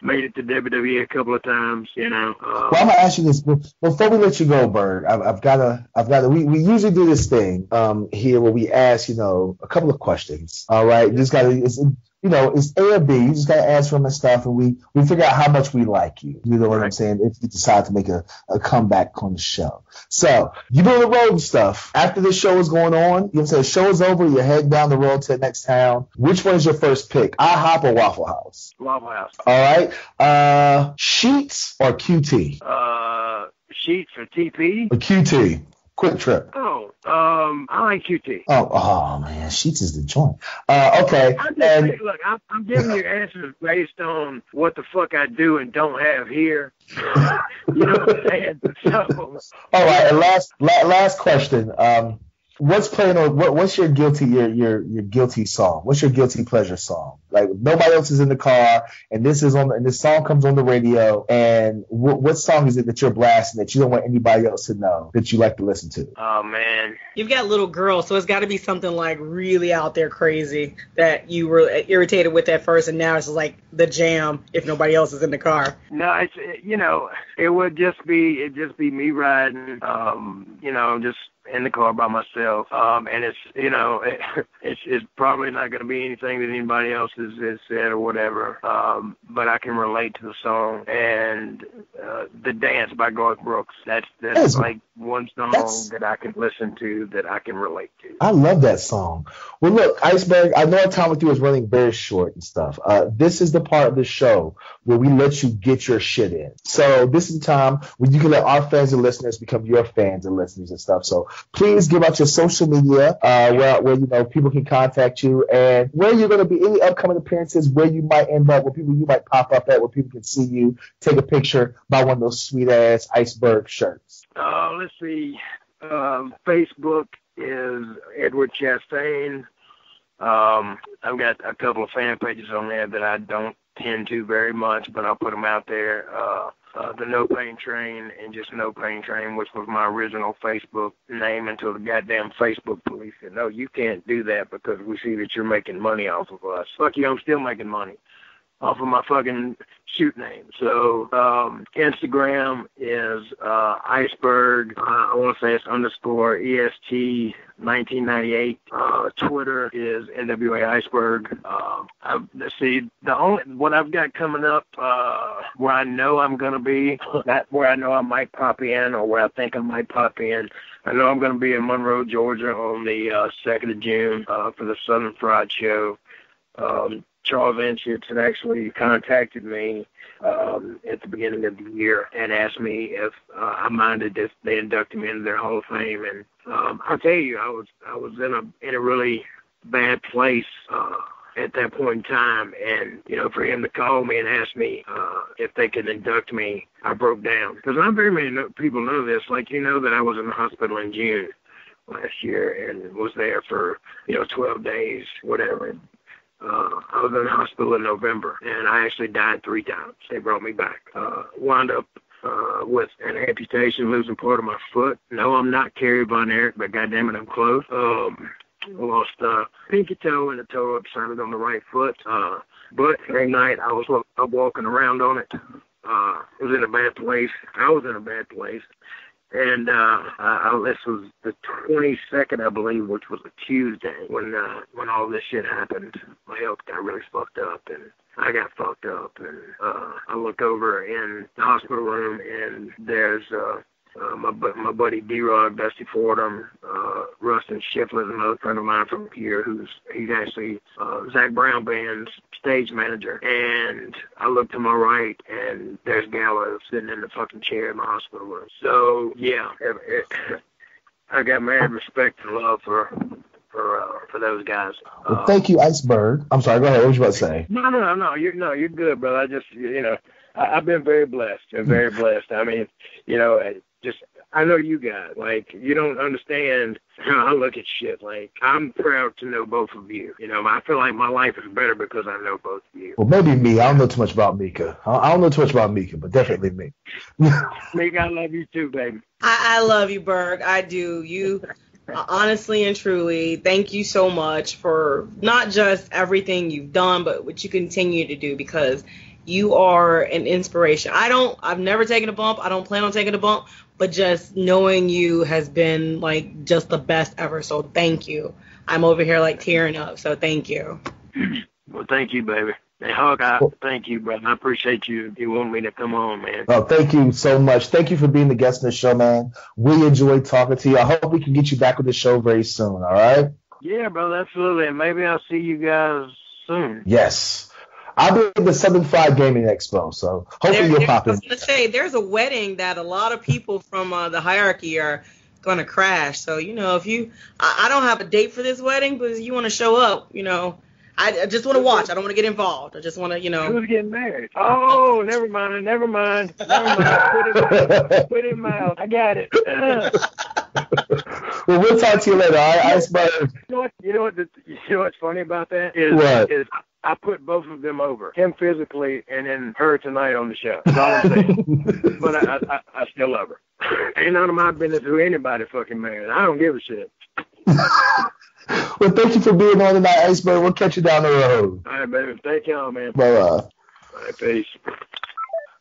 Made it to WWE a couple of times. Well, I'm gonna ask you this before we let you go, Bird. I've got to. We usually do this thing here where we ask, a couple of questions. All right, it's A or B. You just gotta answer them and stuff, and we figure out how much we like you. You know what I'm saying? If you decide to make a comeback on the show. So you doing the road and stuff. After this show is going on, you know what I'm saying? The show is over. You're heading down the road to the next town. Which one is your first pick? IHOP or Waffle House? Waffle House. All right. Sheets or QT? Sheets or TP? Or QT. Quick Trip. Oh, I like QT. Oh man, Sheets is the joint. Okay. Look, I'm giving you answers based on what the fuck I do and don't have here. You know what I'm saying? So, all right, and last question. What's playing on? What's your guilty guilty song? What's your guilty pleasure song? Like nobody else is in the car, and this song comes on the radio. And what song is it that you're blasting that you don't want anybody else to know that you like to listen to? Oh man, you've got little girls, so it's got to be something like really out there crazy that you were irritated with at first, and now it's like the jam if nobody else is in the car. No, it would just be me riding, just in the car by myself, and it's probably not going to be anything that anybody else has said or whatever, but I can relate to the song and The Dance by Garth Brooks. That's like one song that I can listen to that I can relate to. I love that song. Well, look, Iceberg, I know our time with you is running very short and stuff. This is the part of the show where we let you get your shit in. So this is the time when you can let our fans and listeners become your fans and listeners and stuff. So please give out your social media where people can contact you and where you're going to be, any upcoming appearances, where you might end up, where you might pop up at, where people can see you, take a picture, buy one of those sweet ass Iceberg shirts. Let's see. Facebook is Edward Chastain. I've got a couple of fan pages on there that I don't tend to very much, but I'll put them out there. The No Pain Train and just No Pain Train, which was my original Facebook name until the goddamn Facebook police said, no, you can't do that because we see that you're making money off of us. Fuck you, I'm still making money off of my fucking shoot name. So Instagram is Iceberg. I want to say it's _EST 1998. Twitter is NWA Iceberg. Let's see, what I've got coming up where I know I'm going to be, not where I know I might pop in or where I think I might pop in. I know I'm going to be in Monroe, Georgia on the 2nd of June for the Southern Fried Show. Charles Anschutz had actually contacted me at the beginning of the year and asked me if I minded if they inducted me into their Hall of Fame. And I'll tell you, I was in a really bad place at that point in time. And, for him to call me and ask me if they could induct me, I broke down. Because not very many people know this. Like, that I was in the hospital in June last year and was there for, 12 days, whatever. I was in the hospital in November, and I actually died 3 times. They brought me back. Wound up with an amputation, losing part of my foot. No, I'm not Kerry Von Erich, but goddammit, I'm close. Lost pinky toe and a toe upside on the right foot. But every night I was walking around on it. It was in a bad place. I was in a bad place. And this was the 22nd, I believe, which was a Tuesday when all this shit happened. My health got really fucked up, and I got fucked up. And I look over in the hospital room, and there's my buddy D-Rod, Dusty Fordham, Rustin Shiflett, another friend of mine from here, he's actually Zach Brown Band's stage manager. And I look to my right, and there's Gallows sitting in the fucking chair in the hospital room. So yeah, I got mad respect and love for those guys. Well, thank you, Iceberg. I'm sorry. Go ahead. What was you about to say? No. You're good, brother. I just I've been very blessed. Very blessed. I mean, I know you guys, like, you don't understand how I look at shit. Like, I'm proud to know both of you. I feel like my life is better because I know both of you. Well, maybe me. I don't know too much about Mika. I don't know too much about Mika, but definitely me. Mika, I love you too, baby. I love you, Berg. I do. You, honestly and truly, thank you so much for not just everything you've done, but what you continue to do, because you are an inspiration. I've never taken a bump. I don't plan on taking a bump, but just knowing you has been like just the best ever. So thank you. I'm over here like tearing up. So thank you. Well, thank you, baby. Hey, Huck, thank you, brother. I appreciate you wanting me to come on, man. Oh, thank you so much. Thank you for being the guest on the show, man. We enjoyed talking to you. I hope we can get you back on the show very soon, all right? Yeah, brother, absolutely. And maybe I'll see you guys soon. Yes. I'll be at the Southern Fried Gaming Expo, so hopefully you'll pop in. I was going to say, there's a wedding that a lot of people from the hierarchy are going to crash. So, if I don't have a date for this wedding, but if you want to show up, I just want to watch. I don't want to get involved. I just want to, Who's getting married? Oh, never mind. Put it in mouth. I got it. Well, we'll talk to you later, all right, Iceberg? You know what's funny about that? Is I put both of them over. Him physically and then her tonight on the show. That's all I'm saying. But I still love her. Ain't none of my business who anybody fucking married. I don't give a shit. Well, thank you for being on tonight, Iceberg. We'll catch you down the road. All right, baby. Thank y'all, man. Bye-bye. All right, peace.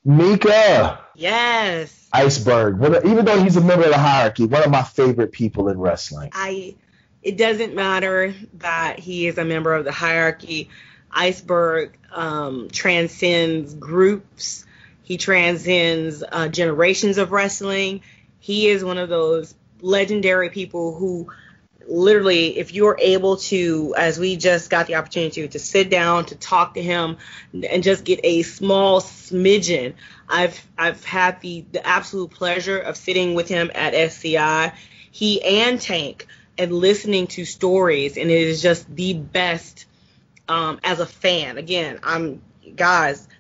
Mika. Yes. Iceberg. Even though he's a member of the hierarchy, one of my favorite people in wrestling. It doesn't matter that he is a member of the hierarchy. Iceberg transcends groups. He transcends generations of wrestling. He is one of those legendary people who literally, if you're able to, as we just got the opportunity to sit down, to talk to him and just get a small smidgen. I've had the absolute pleasure of sitting with him at SCI, he and Tank, and listening to stories. And it is just the best as a fan. Again,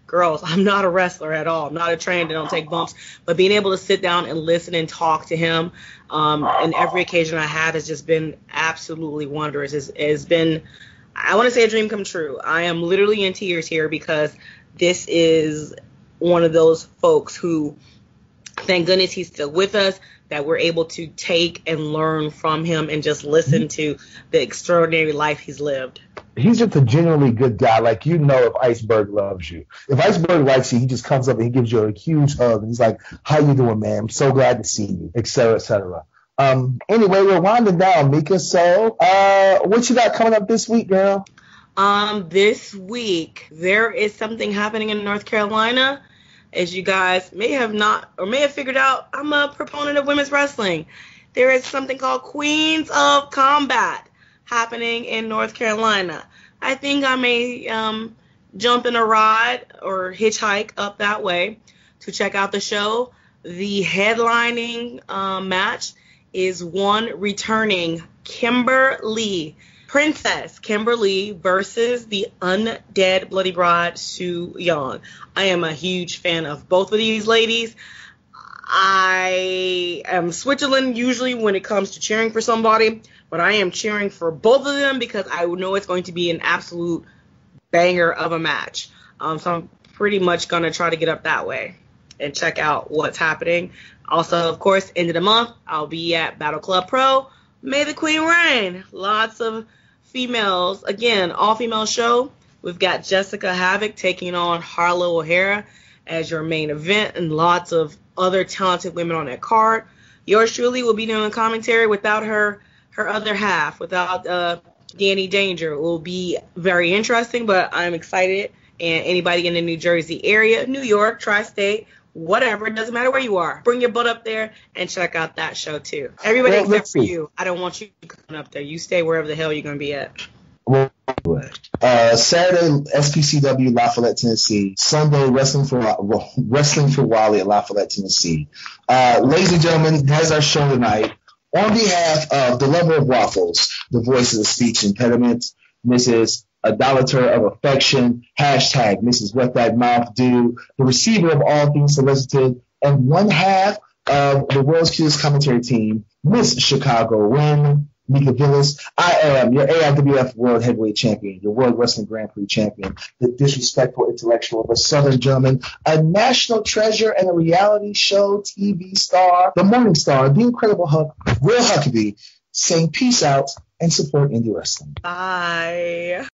girls, I'm not a wrestler at all. I'm not a trained and don't take bumps. But being able to sit down and listen and talk to him, and every occasion I have has just been absolutely wondrous. It's been, I want to say, a dream come true. I am literally in tears here because this is one of those folks who, thank goodness he's still with us, that we're able to take and learn from him and just listen to the extraordinary life he's lived. He's just a genuinely good guy. Like, if Iceberg loves you. If Iceberg likes you, he just comes up and he gives you a huge hug. And he's like, how you doing, man? I'm so glad to see you, et cetera, et cetera. Anyway, we're winding down, Mika. So what you got coming up this week, girl? This week, there is something happening in North Carolina. As you guys may have figured out, I'm a proponent of women's wrestling. There is something called Queens of Combat happening in North Carolina. I think I may jump in a ride or hitchhike up that way to check out the show. The headlining match is one returning Princess Kimber Lee versus the undead Bloody Bride Sue Young. I am a huge fan of both of these ladies. I am Switzerland usually when it comes to cheering for somebody, but I am cheering for both of them because I know it's going to be an absolute banger of a match. So I'm pretty much going to try to get up that way and check out what's happening. Also, of course, end of the month, I'll be at Battle Club Pro. May the Queen reign. Lots of females. Again, all-female show. We've got Jessica Havoc taking on Harlow O'Hara as your main event, and lots of other talented women on that card. Yours truly will be doing commentary without her other half, without Danny Danger. It will be very interesting, but I'm excited. And anybody in the New Jersey area, New York, tri-state, whatever, it doesn't matter where you are, bring your butt up there and check out that show too. Everybody except for you. I don't want you coming up there. You stay wherever the hell you're going to be at. Saturday, SPCW, Lafayette, Tennessee. Sunday, Wrestling for Wally at Lafayette, Tennessee. Ladies and gentlemen, that's our show tonight. On behalf of the lover of waffles, the voice of the speech impediment, Mrs. Idolater of affection, hashtag Mrs. What That Mouth Do, the receiver of all things solicited, and one half of the world's cutest commentary team, Miss Chicago Win, Mika Villas. I am your AIWF World Heavyweight Champion, your World Wrestling Grand Prix Champion, the disrespectful intellectual of a Southern gentleman, a national treasure and a reality show TV star, the morning star, the incredible Huck, Will Huckabee, saying peace out and support indie wrestling. Bye.